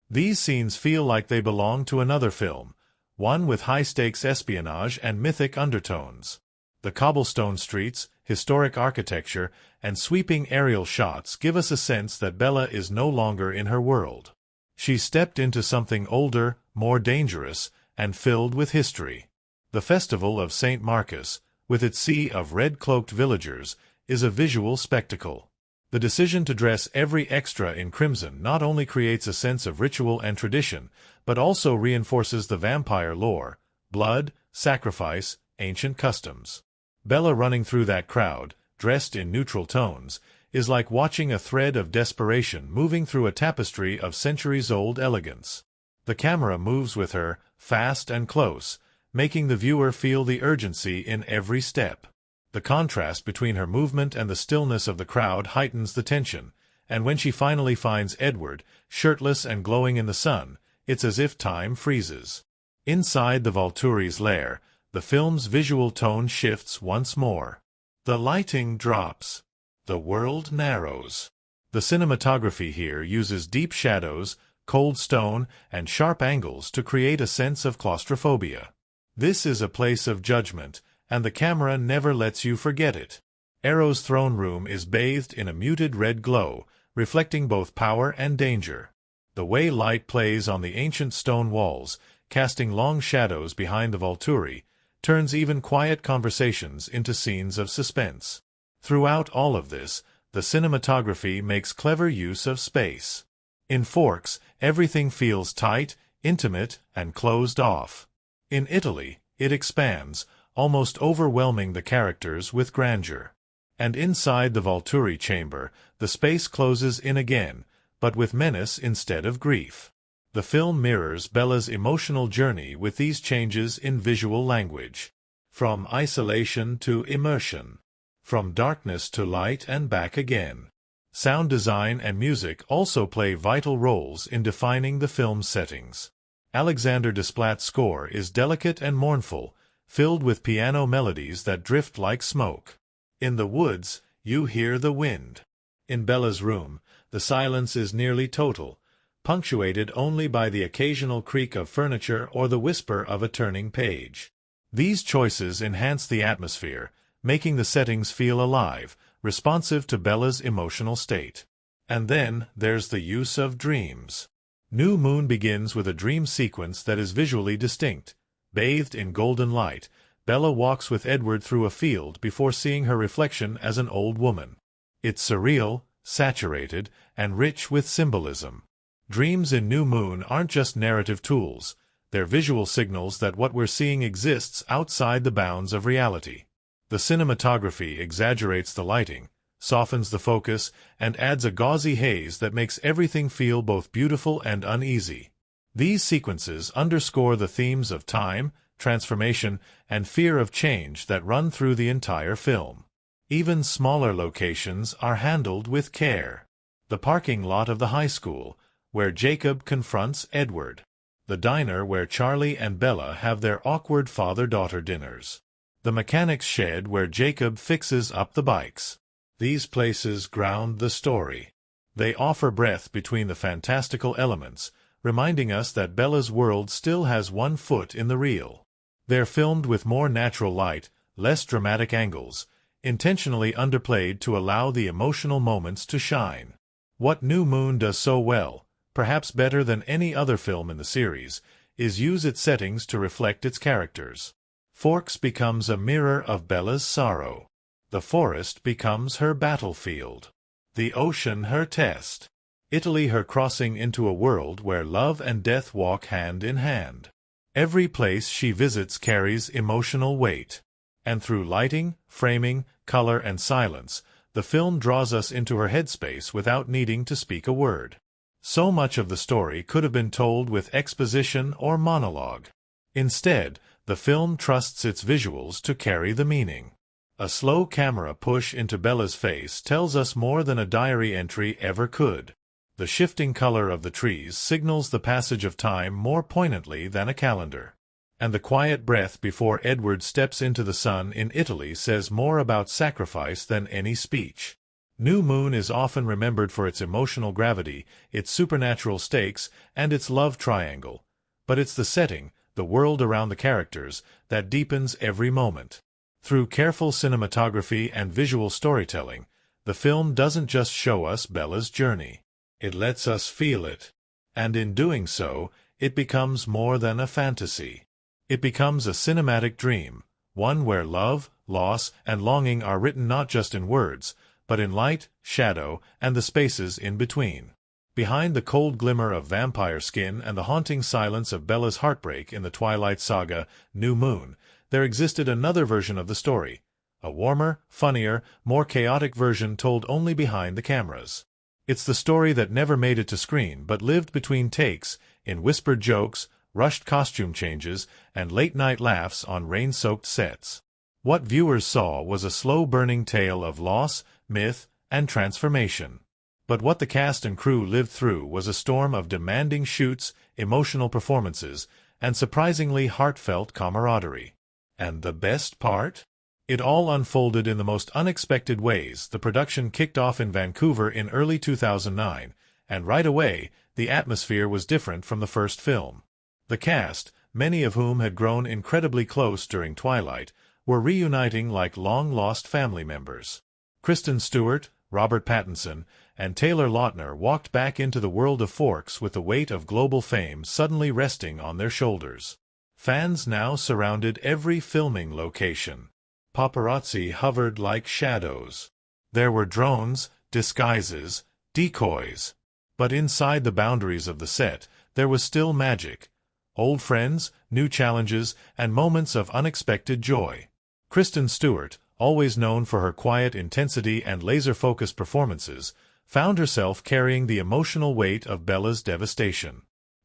These scenes feel like they belong to another film, one with high-stakes espionage and mythic undertones. The cobblestone streets, historic architecture, and sweeping aerial shots give us a sense that Bella is no longer in her world. She's stepped into something older, more dangerous, and filled with history. The Festival of St. Marcus, with its sea of red-cloaked villagers, is a visual spectacle. The decision to dress every extra in crimson not only creates a sense of ritual and tradition, but also reinforces the vampire lore, blood, sacrifice, ancient customs. Bella running through that crowd, dressed in neutral tones, is like watching a thread of desperation moving through a tapestry of centuries-old elegance. The camera moves with her, fast and close, making the viewer feel the urgency in every step. The contrast between her movement and the stillness of the crowd heightens the tension, and when she finally finds Edward, shirtless and glowing in the sun, it's as if time freezes. Inside the Volturi's lair, the film's visual tone shifts once more. The lighting drops. The world narrows. The cinematography here uses deep shadows, cold stone, and sharp angles to create a sense of claustrophobia. This is a place of judgment, and the camera never lets you forget it. Arrow's throne room is bathed in a muted red glow, reflecting both power and danger. The way light plays on the ancient stone walls, casting long shadows behind the Volturi, turns even quiet conversations into scenes of suspense. Throughout all of this, the cinematography makes clever use of space. In Forks, everything feels tight, intimate, and closed off. In Italy, it expands, almost overwhelming the characters with grandeur. And inside the Volturi chamber, the space closes in again, but with menace instead of grief. The film mirrors Bella's emotional journey with these changes in visual language. From isolation to immersion. From darkness to light and back again. Sound design and music also play vital roles in defining the film's settings. Alexander Desplat's score is delicate and mournful, filled with piano melodies that drift like smoke. In the woods, you hear the wind. In Bella's room, the silence is nearly total, punctuated only by the occasional creak of furniture or the whisper of a turning page. These choices enhance the atmosphere, making the settings feel alive, responsive to Bella's emotional state. And then there's the use of dreams. New Moon begins with a dream sequence that is visually distinct. Bathed in golden light, Bella walks with Edward through a field before seeing her reflection as an old woman. It's surreal, saturated, and rich with symbolism. Dreams in New Moon aren't just narrative tools, they're visual signals that what we're seeing exists outside the bounds of reality. The cinematography exaggerates the lighting, softens the focus, and adds a gauzy haze that makes everything feel both beautiful and uneasy. These sequences underscore the themes of time, transformation, and fear of change that run through the entire film. Even smaller locations are handled with care. The parking lot of the high school, where Jacob confronts Edward. The diner where Charlie and Bella have their awkward father-daughter dinners. The mechanic's shed where Jacob fixes up the bikes. These places ground the story. They offer breath between the fantastical elements, reminding us that Bella's world still has one foot in the real. They're filmed with more natural light, less dramatic angles, intentionally underplayed to allow the emotional moments to shine. What New Moon does so well, perhaps better than any other film in the series, is use its settings to reflect its characters. Forks becomes a mirror of Bella's sorrow. The forest becomes her battlefield. The ocean her test. Italy her crossing into a world where love and death walk hand in hand. Every place she visits carries emotional weight. And through lighting, framing, color, and silence, the film draws us into her headspace without needing to speak a word. So much of the story could have been told with exposition or monologue. Instead, the film trusts its visuals to carry the meaning. A slow camera push into Bella's face tells us more than a diary entry ever could. The shifting color of the trees signals the passage of time more poignantly than a calendar. And the quiet breath before Edward steps into the sun in Italy says more about sacrifice than any speech. New Moon is often remembered for its emotional gravity, its supernatural stakes, and its love triangle. But it's the setting, the world around the characters, that deepens every moment. Through careful cinematography and visual storytelling, the film doesn't just show us Bella's journey. It lets us feel it. And in doing so, it becomes more than a fantasy. It becomes a cinematic dream, one where love, loss, and longing are written not just in words, but in light, shadow, and the spaces in between. Behind the cold glimmer of vampire skin and the haunting silence of Bella's heartbreak in the Twilight Saga, New Moon, there existed another version of the story, a warmer, funnier, more chaotic version told only behind the cameras. It's the story that never made it to screen but lived between takes, in whispered jokes, rushed costume changes, and late-night laughs on rain-soaked sets. What viewers saw was a slow-burning tale of loss, myth, and transformation. But what the cast and crew lived through was a storm of demanding shoots, emotional performances, and surprisingly heartfelt camaraderie. And the best part? It all unfolded in the most unexpected ways. The production kicked off in Vancouver in early 2009, and right away, the atmosphere was different from the first film. The cast, many of whom had grown incredibly close during Twilight, were reuniting like long-lost family members. Kristen Stewart, Robert Pattinson, and Taylor Lautner walked back into the world of Forks with the weight of global fame suddenly resting on their shoulders. Fans now surrounded every filming location. Paparazzi hovered like shadows. There were drones, disguises, decoys. But inside the boundaries of the set, there was still magic. Old friends, new challenges, and moments of unexpected joy. Kristen Stewart, always known for her quiet intensity and laser-focused performances, found herself carrying the emotional weight of Bella's devastation.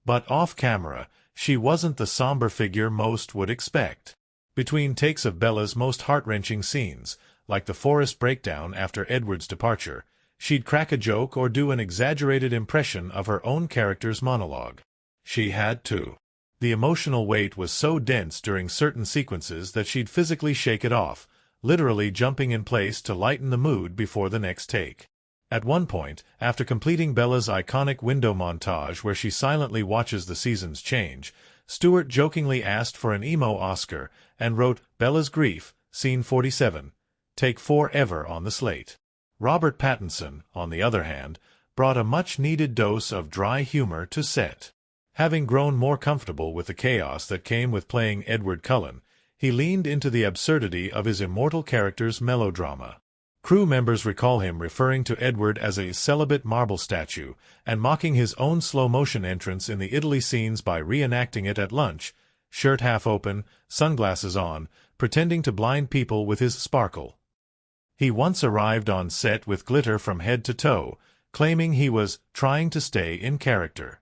But off-camera, she wasn't the somber figure most would expect. Between takes of Bella's most heart-wrenching scenes, like the forest breakdown after Edward's departure, she'd crack a joke or do an exaggerated impression of her own character's monologue. She had to. The emotional weight was so dense during certain sequences that she'd physically shake it off, literally jumping in place to lighten the mood before the next take. At one point, after completing Bella's iconic window montage where she silently watches the seasons change, Stewart jokingly asked for an emo Oscar and wrote Bella's Grief, Scene 47, Take 4 ever on the slate. Robert Pattinson, on the other hand, brought a much-needed dose of dry humor to set. Having grown more comfortable with the chaos that came with playing Edward Cullen, he leaned into the absurdity of his immortal character's melodrama. Crew members recall him referring to Edward as a celibate marble statue and mocking his own slow-motion entrance in the Italy scenes by reenacting it at lunch, shirt half open, sunglasses on, pretending to blind people with his sparkle. He once arrived on set with glitter from head to toe, claiming he was trying to stay in character.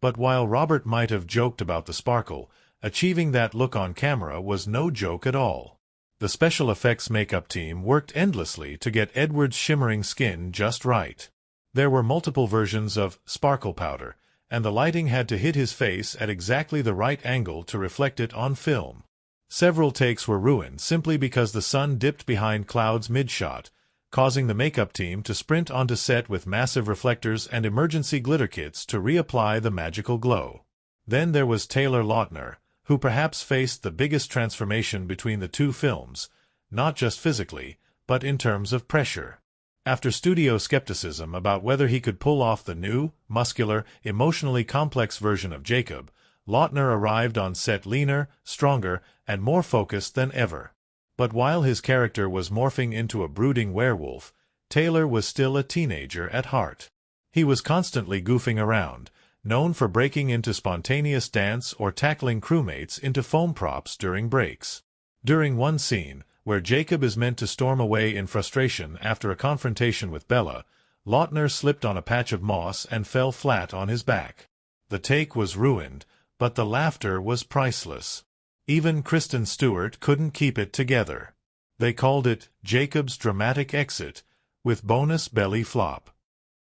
But while Robert might have joked about the sparkle, achieving that look on camera was no joke at all. The special effects makeup team worked endlessly to get Edward's shimmering skin just right. There were multiple versions of sparkle powder, and the lighting had to hit his face at exactly the right angle to reflect it on film. Several takes were ruined simply because the sun dipped behind clouds mid-shot, causing the makeup team to sprint onto set with massive reflectors and emergency glitter kits to reapply the magical glow. Then there was Taylor Lautner, who perhaps faced the biggest transformation between the two films, not just physically, but in terms of pressure. After studio skepticism about whether he could pull off the new, muscular, emotionally complex version of Jacob, Lautner arrived on set leaner, stronger, and more focused than ever. But while his character was morphing into a brooding werewolf, Taylor was still a teenager at heart. He was constantly goofing around, known for breaking into spontaneous dance or tackling crewmates into foam props during breaks. During one scene, where Jacob is meant to storm away in frustration after a confrontation with Bella, Lautner slipped on a patch of moss and fell flat on his back. The take was ruined, but the laughter was priceless. Even Kristen Stewart couldn't keep it together. They called it Jacob's dramatic exit, with bonus belly flop.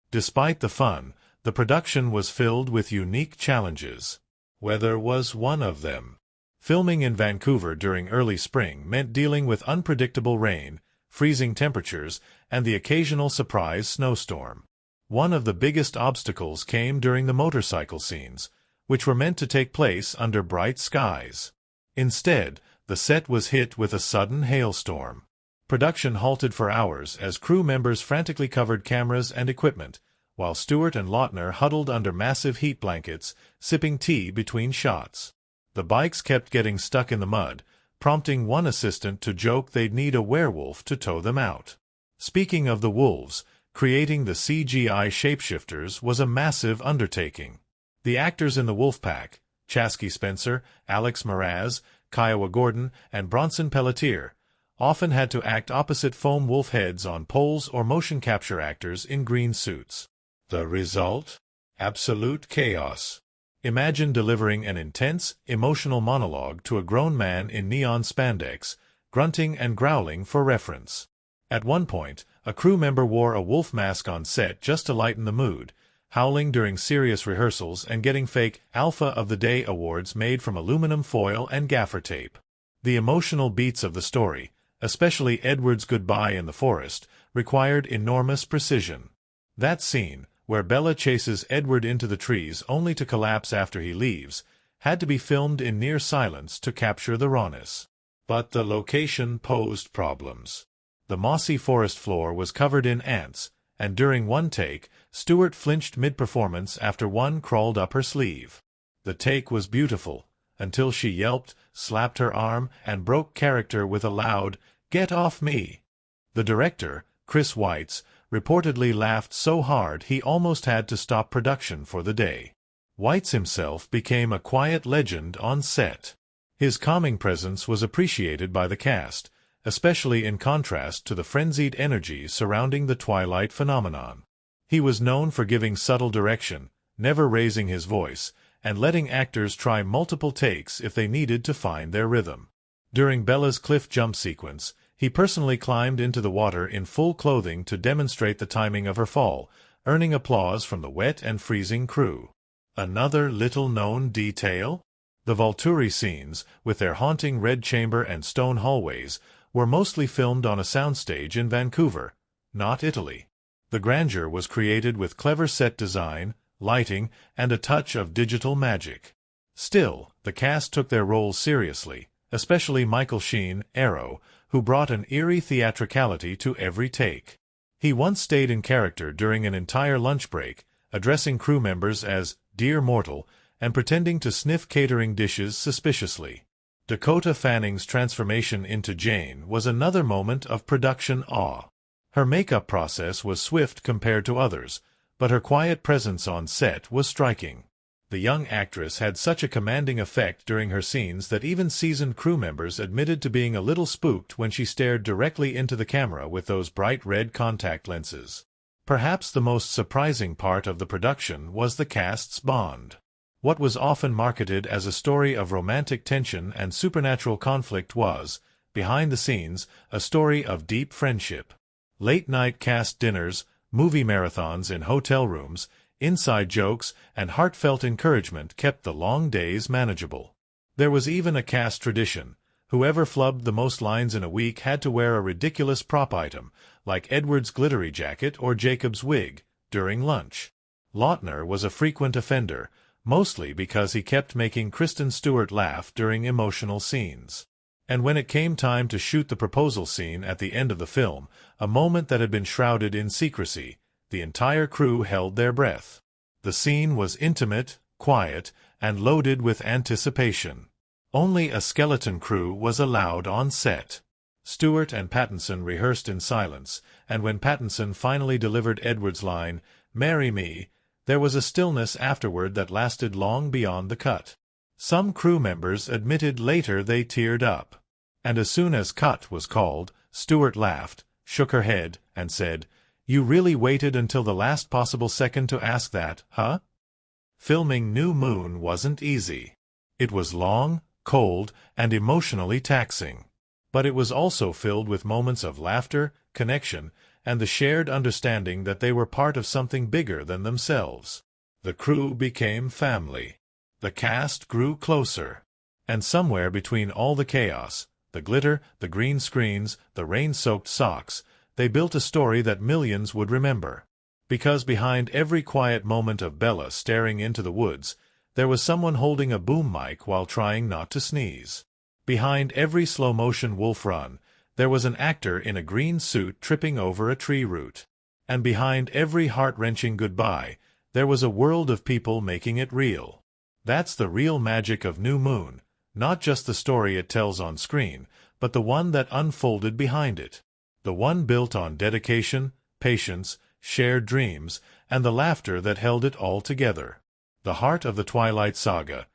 Despite the fun, the production was filled with unique challenges. Weather was one of them. Filming in Vancouver during early spring meant dealing with unpredictable rain, freezing temperatures, and the occasional surprise snowstorm. One of the biggest obstacles came during the motorcycle scenes, which were meant to take place under bright skies. Instead, the set was hit with a sudden hailstorm. Production halted for hours as crew members frantically covered cameras and equipment, while Stewart and Lautner huddled under massive heat blankets, sipping tea between shots. The bikes kept getting stuck in the mud, prompting one assistant to joke they'd need a werewolf to tow them out. Speaking of the wolves, creating the CGI shapeshifters was a massive undertaking. The actors in the wolf pack, Chasky Spencer, Alex Mraz, Kiowa Gordon, and Bronson Pelletier, often had to act opposite foam wolf heads on poles or motion capture actors in green suits. The result? Absolute chaos. Imagine delivering an intense, emotional monologue to a grown man in neon spandex, grunting and growling for reference. At one point, a crew member wore a wolf mask on set just to lighten the mood, howling during serious rehearsals and getting fake Alpha of the Day awards made from aluminum foil and gaffer tape. The emotional beats of the story, especially Edward's goodbye in the forest, required enormous precision. That scene, where Bella chases Edward into the trees only to collapse after he leaves, had to be filmed in near silence to capture the rawness. But the location posed problems. The mossy forest floor was covered in ants, and during one take, Stewart flinched mid-performance after one crawled up her sleeve. The take was beautiful, until she yelped, slapped her arm, and broke character with a loud, "Get off me!" The director, Chris Weitz, reportedly laughed so hard he almost had to stop production for the day. Weitz himself became a quiet legend on set. His calming presence was appreciated by the cast, especially in contrast to the frenzied energy surrounding the Twilight phenomenon. He was known for giving subtle direction, never raising his voice, and letting actors try multiple takes if they needed to find their rhythm. During Bella's cliff jump sequence, he personally climbed into the water in full clothing to demonstrate the timing of her fall, earning applause from the wet and freezing crew. Another little-known detail? The Volturi scenes, with their haunting red chamber and stone hallways, were mostly filmed on a soundstage in Vancouver, not Italy. The grandeur was created with clever set design, lighting, and a touch of digital magic. Still, the cast took their roles seriously, especially Michael Sheen, Arrow, who brought an eerie theatricality to every take. He once stayed in character during an entire lunch break, addressing crew members as "Dear Mortal," and pretending to sniff catering dishes suspiciously. Dakota Fanning's transformation into Jane was another moment of production awe. Her makeup process was swift compared to others, but her quiet presence on set was striking. The young actress had such a commanding effect during her scenes that even seasoned crew members admitted to being a little spooked when she stared directly into the camera with those bright red contact lenses. Perhaps the most surprising part of the production was the cast's bond. What was often marketed as a story of romantic tension and supernatural conflict was, behind the scenes, a story of deep friendship. Late-night cast dinners, movie marathons in hotel rooms, inside jokes, and heartfelt encouragement kept the long days manageable. There was even a cast tradition. Whoever flubbed the most lines in a week had to wear a ridiculous prop item, like Edward's glittery jacket or Jacob's wig, during lunch. Lautner was a frequent offender, mostly because he kept making Kristen Stewart laugh during emotional scenes. And when it came time to shoot the proposal scene at the end of the film, a moment that had been shrouded in secrecy, the entire crew held their breath. The scene was intimate, quiet, and loaded with anticipation. Only a skeleton crew was allowed on set. Stewart and Pattinson rehearsed in silence, and when Pattinson finally delivered Edward's line, "Marry me," there was a stillness afterward that lasted long beyond the cut. Some crew members admitted later they teared up. And as soon as cut was called, Stewart laughed, shook her head, and said, "You really waited until the last possible second to ask that, huh?" Filming New Moon wasn't easy. It was long, cold, and emotionally taxing. But it was also filled with moments of laughter, connection, and the shared understanding that they were part of something bigger than themselves. The crew became family. The cast grew closer. And somewhere between all the chaos, the glitter, the green screens, the rain-soaked socks, they built a story that millions would remember. Because behind every quiet moment of Bella staring into the woods, there was someone holding a boom mic while trying not to sneeze. Behind every slow-motion wolf run, there was an actor in a green suit tripping over a tree root. And behind every heart-wrenching goodbye, there was a world of people making it real. That's the real magic of New Moon, not just the story it tells on screen, but the one that unfolded behind it. The one built on dedication, patience, shared dreams, and the laughter that held it all together. The heart of the Twilight Saga.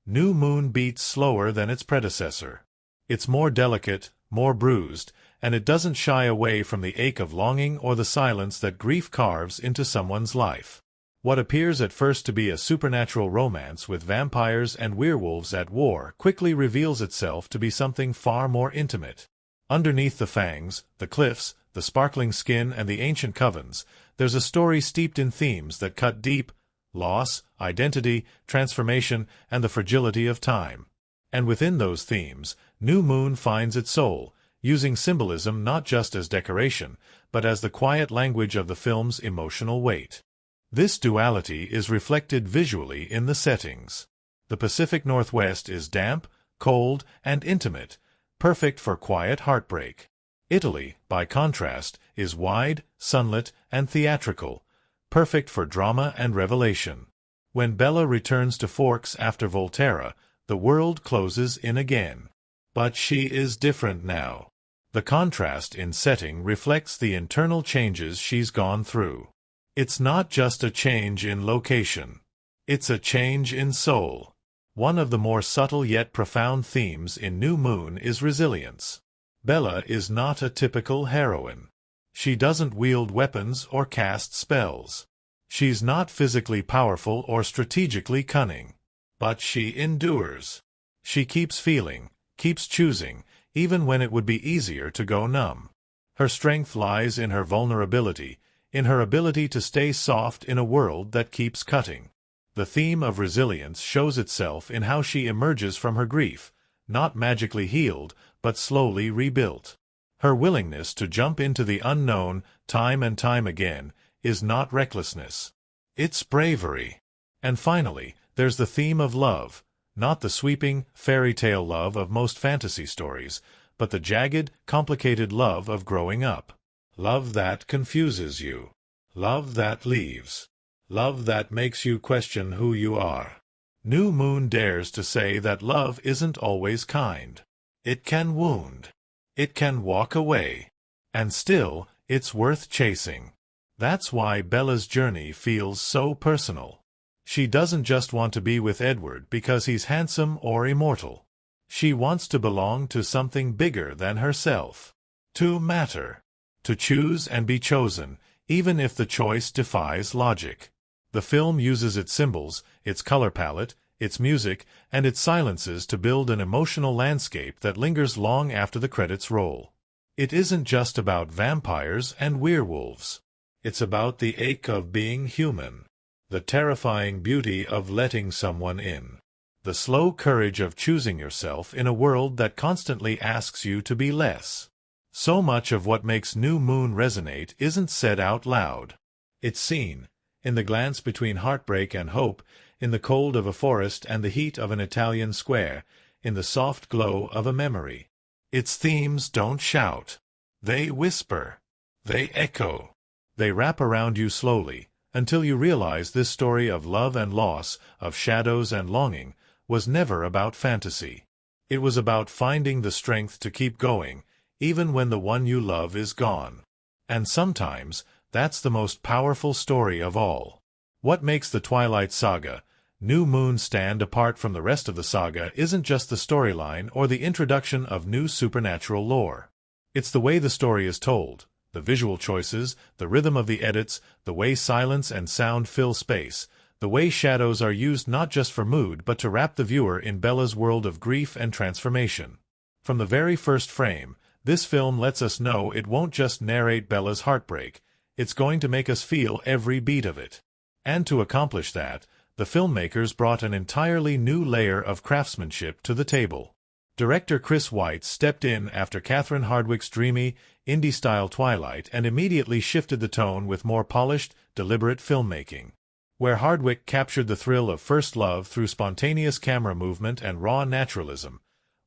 New Moon beats slower than its predecessor. It's more delicate, more bruised, and it doesn't shy away from the ache of longing or the silence that grief carves into someone's life. What appears at first to be a supernatural romance with vampires and werewolves at war quickly reveals itself to be something far more intimate. Underneath the fangs, the cliffs, the sparkling skin, and the ancient covens, there's a story steeped in themes that cut deep: loss, identity, transformation, and the fragility of time. And within those themes, New Moon finds its soul, using symbolism not just as decoration, but as the quiet language of the film's emotional weight. This duality is reflected visually in the settings. The Pacific Northwest is damp, cold, and intimate, perfect for quiet heartbreak. Italy, by contrast, is wide, sunlit, and theatrical, perfect for drama and revelation. When Bella returns to Forks after Volterra, the world closes in again. But she is different now. The contrast in setting reflects the internal changes she's gone through. It's not just a change in location. It's a change in soul. One of the more subtle yet profound themes in New Moon is resilience. Bella is not a typical heroine. She doesn't wield weapons or cast spells. She's not physically powerful or strategically cunning. But she endures. She keeps feeling, keeps choosing, even when it would be easier to go numb. Her strength lies in her vulnerability, in her ability to stay soft in a world that keeps cutting. The theme of resilience shows itself in how she emerges from her grief, not magically healed, but slowly rebuilt. Her willingness to jump into the unknown, time and time again, is not recklessness. It's bravery. And finally, there's the theme of love, not the sweeping, fairy tale love of most fantasy stories, but the jagged, complicated love of growing up. Love that confuses you. Love that leaves. Love that makes you question who you are. New Moon dares to say that love isn't always kind. It can wound. It can walk away. And still, it's worth chasing. That's why Bella's journey feels so personal. She doesn't just want to be with Edward because he's handsome or immortal. She wants to belong to something bigger than herself. To matter. To choose and be chosen, even if the choice defies logic. The film uses its symbols, its color palette, its music, and its silences to build an emotional landscape that lingers long after the credits roll. It isn't just about vampires and werewolves. It's about the ache of being human, the terrifying beauty of letting someone in, the slow courage of choosing yourself in a world that constantly asks you to be less. So much of what makes New Moon resonate isn't said out loud. It's seen, in the glance between heartbreak and hope, in the cold of a forest and the heat of an Italian square, in the soft glow of a memory. Its themes don't shout. They whisper. They echo. They wrap around you slowly, until you realize this story of love and loss, of shadows and longing, was never about fantasy. It was about finding the strength to keep going, even when the one you love is gone. And sometimes, that's the most powerful story of all. What makes the Twilight Saga, New Moon stand apart from the rest of the saga isn't just the storyline or the introduction of new supernatural lore. It's the way the story is told, the visual choices, the rhythm of the edits, the way silence and sound fill space, the way shadows are used not just for mood but to wrap the viewer in Bella's world of grief and transformation. From the very first frame, this film lets us know it won't just narrate Bella's heartbreak, it's going to make us feel every beat of it. And to accomplish that, the filmmakers brought an entirely new layer of craftsmanship to the table. Director Chris Weitz stepped in after Catherine Hardwicke's dreamy, indie-style Twilight and immediately shifted the tone with more polished, deliberate filmmaking. Where Hardwicke captured the thrill of first love through spontaneous camera movement and raw naturalism,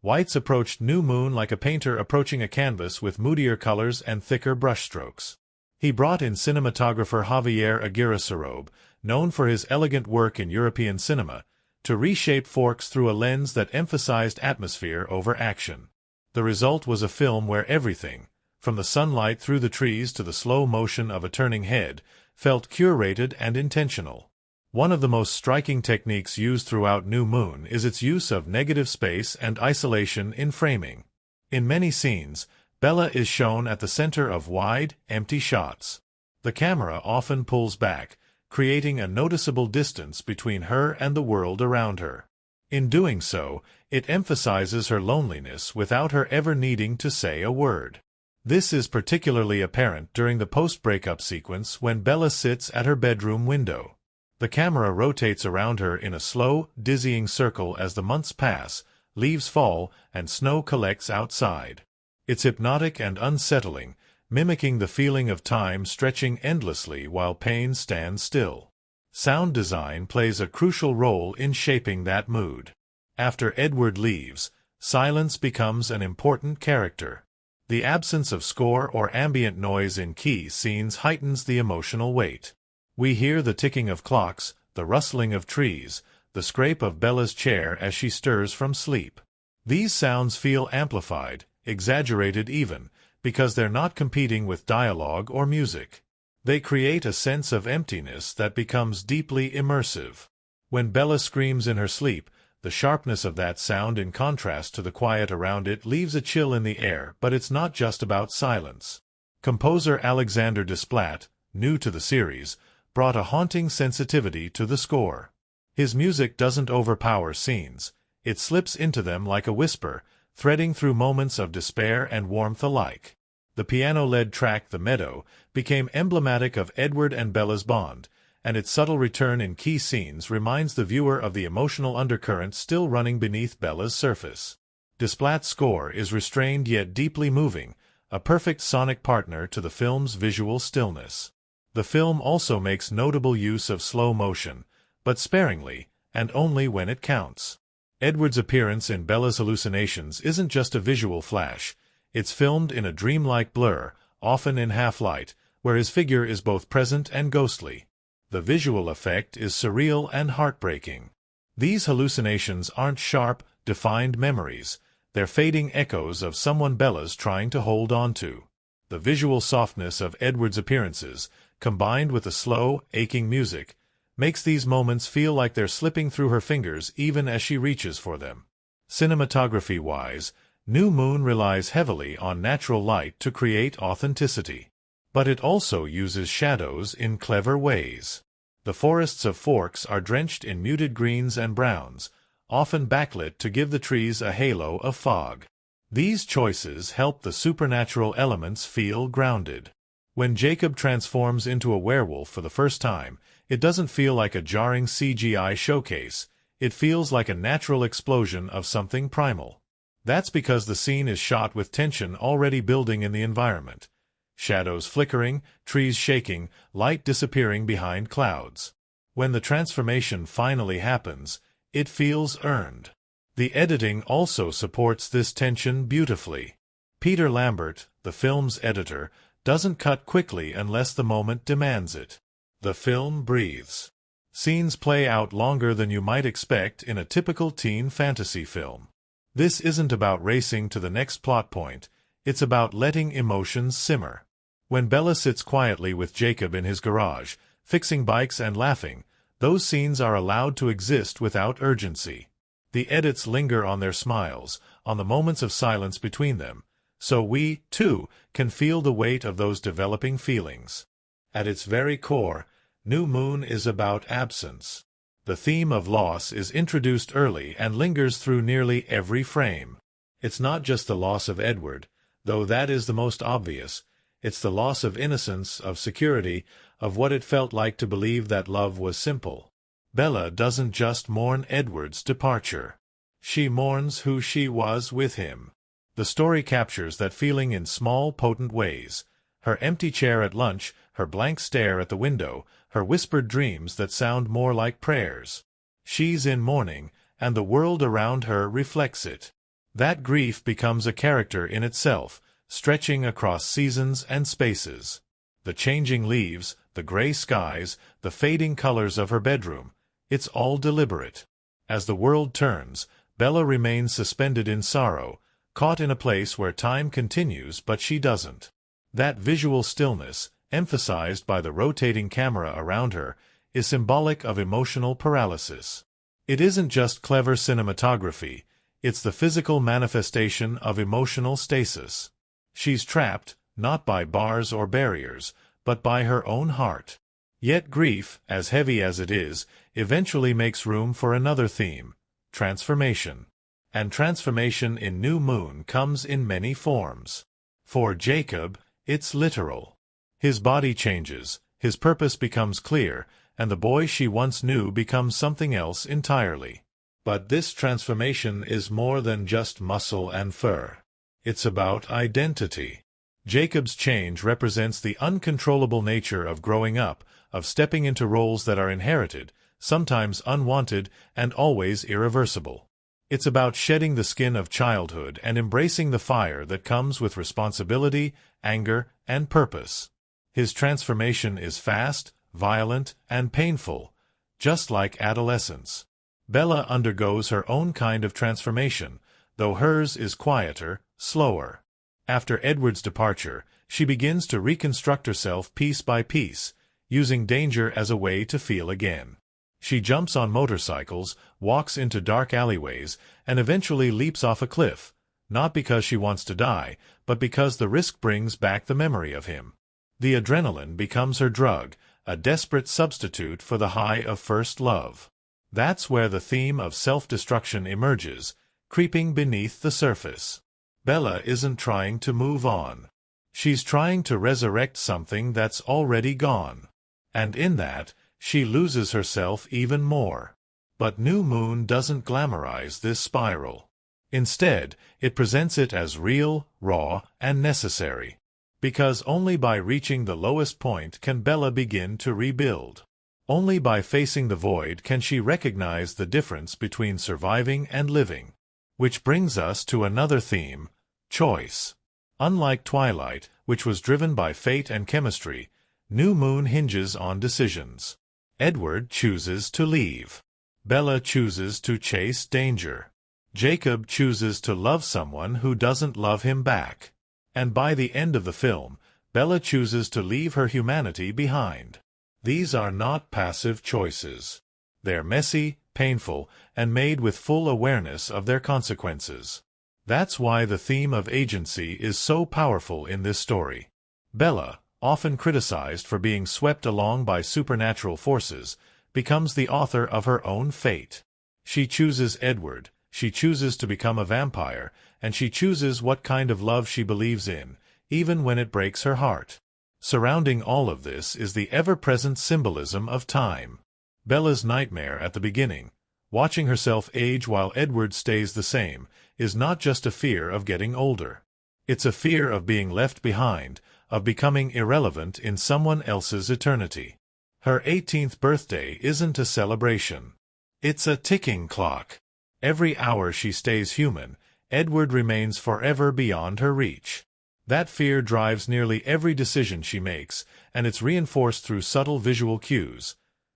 Weitz approached New Moon like a painter approaching a canvas with moodier colors and thicker brushstrokes. He brought in cinematographer Javier Aguirre-Sarobe, known for his elegant work in European cinema, to reshape Forks through a lens that emphasized atmosphere over action. The result was a film where everything, from the sunlight through the trees to the slow motion of a turning head, felt curated and intentional. One of the most striking techniques used throughout New Moon is its use of negative space and isolation in framing. In many scenes, Bella is shown at the center of wide, empty shots. The camera often pulls back, creating a noticeable distance between her and the world around her. In doing so, it emphasizes her loneliness without her ever needing to say a word. This is particularly apparent during the post-breakup sequence when Bella sits at her bedroom window. The camera rotates around her in a slow, dizzying circle as the months pass, leaves fall, and snow collects outside. It's hypnotic and unsettling, mimicking the feeling of time stretching endlessly while pain stands still. Sound design plays a crucial role in shaping that mood. After Edward leaves, silence becomes an important character. The absence of score or ambient noise in key scenes heightens the emotional weight. We hear the ticking of clocks, the rustling of trees, the scrape of Bella's chair as she stirs from sleep. These sounds feel amplified, exaggerated even, because they're not competing with dialogue or music. They create a sense of emptiness that becomes deeply immersive. When Bella screams in her sleep, the sharpness of that sound in contrast to the quiet around it leaves a chill in the air, but it's not just about silence. Composer Alexander Desplat, new to the series, brought a haunting sensitivity to the score. His music doesn't overpower scenes. It slips into them like a whisper, threading through moments of despair and warmth alike. The piano-led track The Meadow became emblematic of Edward and Bella's bond, and its subtle return in key scenes reminds the viewer of the emotional undercurrent still running beneath Bella's surface. Desplat's score is restrained yet deeply moving, a perfect sonic partner to the film's visual stillness. The film also makes notable use of slow motion, but sparingly, and only when it counts. Edward's appearance in Bella's hallucinations isn't just a visual flash. It's filmed in a dreamlike blur, often in half-light, where his figure is both present and ghostly. The visual effect is surreal and heartbreaking. These hallucinations aren't sharp, defined memories. They're fading echoes of someone Bella's trying to hold on to. The visual softness of Edward's appearances, combined with the slow, aching music, makes these moments feel like they're slipping through her fingers even as she reaches for them. Cinematography-wise, New Moon relies heavily on natural light to create authenticity. But it also uses shadows in clever ways. The forests of Forks are drenched in muted greens and browns, often backlit to give the trees a halo of fog. These choices help the supernatural elements feel grounded. When Jacob transforms into a werewolf for the first time, it doesn't feel like a jarring CGI showcase. It feels like a natural explosion of something primal. That's because the scene is shot with tension already building in the environment. Shadows flickering, trees shaking, light disappearing behind clouds. When the transformation finally happens, it feels earned. The editing also supports this tension beautifully. Peter Lambert, the film's editor, doesn't cut quickly unless the moment demands it. The film breathes. Scenes play out longer than you might expect in a typical teen fantasy film. This isn't about racing to the next plot point, it's about letting emotions simmer. When Bella sits quietly with Jacob in his garage, fixing bikes and laughing, those scenes are allowed to exist without urgency. The edits linger on their smiles, on the moments of silence between them, so we, too, can feel the weight of those developing feelings. At its very core, New Moon is about absence. The theme of loss is introduced early and lingers through nearly every frame. It's not just the loss of Edward, though that is the most obvious. It's the loss of innocence, of security, of what it felt like to believe that love was simple. Bella doesn't just mourn Edward's departure. She mourns who she was with him. The story captures that feeling in small, potent ways. Her empty chair at lunch, her blank stare at the window, her whispered dreams that sound more like prayers. She's in mourning, and the world around her reflects it. That grief becomes a character in itself, stretching across seasons and spaces. The changing leaves, the gray skies, the fading colors of her bedroom, it's all deliberate. As the world turns, Bella remains suspended in sorrow, caught in a place where time continues but she doesn't. That visual stillness, emphasized by the rotating camera around her, is symbolic of emotional paralysis. It isn't just clever cinematography, it's the physical manifestation of emotional stasis. She's trapped, not by bars or barriers, but by her own heart. Yet grief, as heavy as it is, eventually makes room for another theme: transformation. And transformation in New Moon comes in many forms. For Jacob, it's literal. His body changes, his purpose becomes clear, and the boy she once knew becomes something else entirely. But this transformation is more than just muscle and fur. It's about identity. Jacob's change represents the uncontrollable nature of growing up, of stepping into roles that are inherited, sometimes unwanted, and always irreversible. It's about shedding the skin of childhood and embracing the fire that comes with responsibility, anger, and purpose. His transformation is fast, violent, and painful, just like adolescence. Bella undergoes her own kind of transformation, though hers is quieter, slower. After Edward's departure, she begins to reconstruct herself piece by piece, using danger as a way to feel again. She jumps on motorcycles, walks into dark alleyways, and eventually leaps off a cliff, not because she wants to die, but because the risk brings back the memory of him. The adrenaline becomes her drug, a desperate substitute for the high of first love. That's where the theme of self-destruction emerges, creeping beneath the surface. Bella isn't trying to move on. She's trying to resurrect something that's already gone. And in that, she loses herself even more. But New Moon doesn't glamorize this spiral. Instead, it presents it as real, raw, and necessary. Because only by reaching the lowest point can Bella begin to rebuild. Only by facing the void can she recognize the difference between surviving and living. Which brings us to another theme, choice. Unlike Twilight, which was driven by fate and chemistry, New Moon hinges on decisions. Edward chooses to leave. Bella chooses to chase danger. Jacob chooses to love someone who doesn't love him back. And by the end of the film, Bella chooses to leave her humanity behind. These are not passive choices. They're messy, painful, and made with full awareness of their consequences. That's why the theme of agency is so powerful in this story. Bella, often criticized for being swept along by supernatural forces, becomes the author of her own fate. She chooses Edward, she chooses to become a vampire, and she chooses what kind of love she believes in, even when it breaks her heart. Surrounding all of this is the ever-present symbolism of time. Bella's nightmare at the beginning, watching herself age while Edward stays the same, is not just a fear of getting older. It's a fear of being left behind, of becoming irrelevant in someone else's eternity. Her 18th birthday isn't a celebration. It's a ticking clock. Every hour she stays human, Edward remains forever beyond her reach. That fear drives nearly every decision she makes, and it's reinforced through subtle visual cues.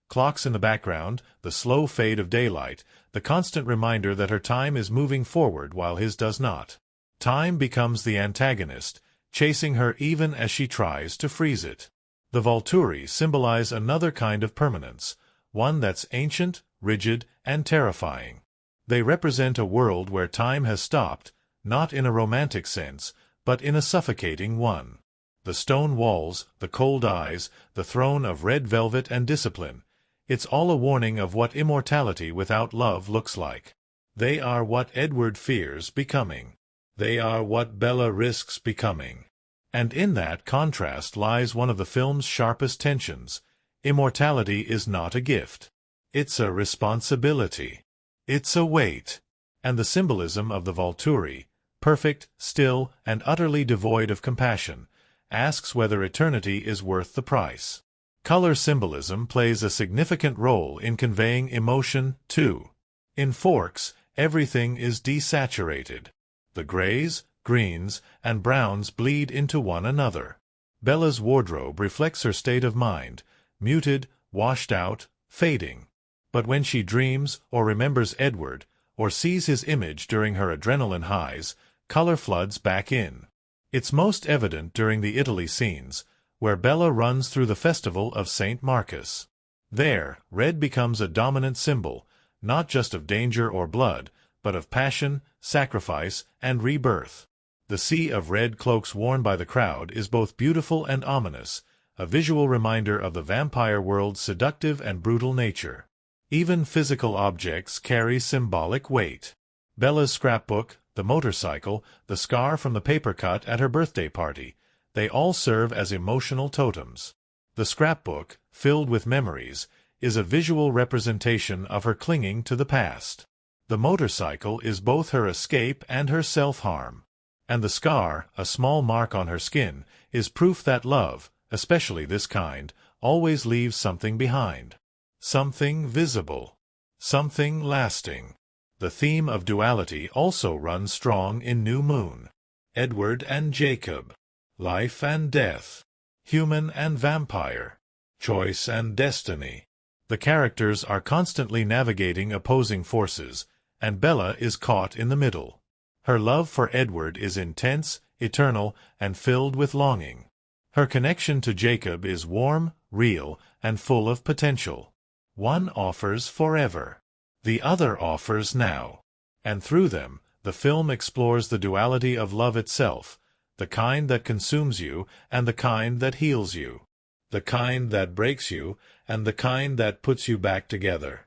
Clocks in the background, the slow fade of daylight, the constant reminder that her time is moving forward while his does not. Time becomes the antagonist, chasing her even as she tries to freeze it. The Volturi symbolize another kind of permanence, one that's ancient, rigid, and terrifying. They represent a world where time has stopped, not in a romantic sense, but in a suffocating one. The stone walls, the cold eyes, the throne of red velvet and discipline, it's all a warning of what immortality without love looks like. They are what Edward fears becoming. They are what Bella risks becoming. And in that contrast lies one of the film's sharpest tensions. Immortality is not a gift. It's a responsibility. It's a weight. And the symbolism of the Volturi, perfect, still, and utterly devoid of compassion, asks whether eternity is worth the price. Color symbolism plays a significant role in conveying emotion, too. In Forks, everything is desaturated. The grays, greens, and browns bleed into one another. Bella's wardrobe reflects her state of mind, muted, washed out, fading. But when she dreams, or remembers Edward, or sees his image during her adrenaline highs, color floods back in. It's most evident during the Italy scenes, where Bella runs through the festival of St. Marcus. There, red becomes a dominant symbol, not just of danger or blood, but of passion, sacrifice, and rebirth. The sea of red cloaks worn by the crowd is both beautiful and ominous, a visual reminder of the vampire world's seductive and brutal nature. Even physical objects carry symbolic weight. Bella's scrapbook, the motorcycle, the scar from the paper cut at her birthday party, they all serve as emotional totems. The scrapbook, filled with memories, is a visual representation of her clinging to the past. The motorcycle is both her escape and her self-harm. And the scar, a small mark on her skin, is proof that love, especially this kind, always leaves something behind. Something visible. Something lasting. The theme of duality also runs strong in New Moon. Edward and Jacob. Life and death. Human and vampire. Choice and destiny. The characters are constantly navigating opposing forces, and Bella is caught in the middle. Her love for Edward is intense, eternal, and filled with longing. Her connection to Jacob is warm, real, and full of potential. One offers forever. The other offers now. And through them, the film explores the duality of love itself, the kind that consumes you and the kind that heals you, the kind that breaks you and the kind that puts you back together.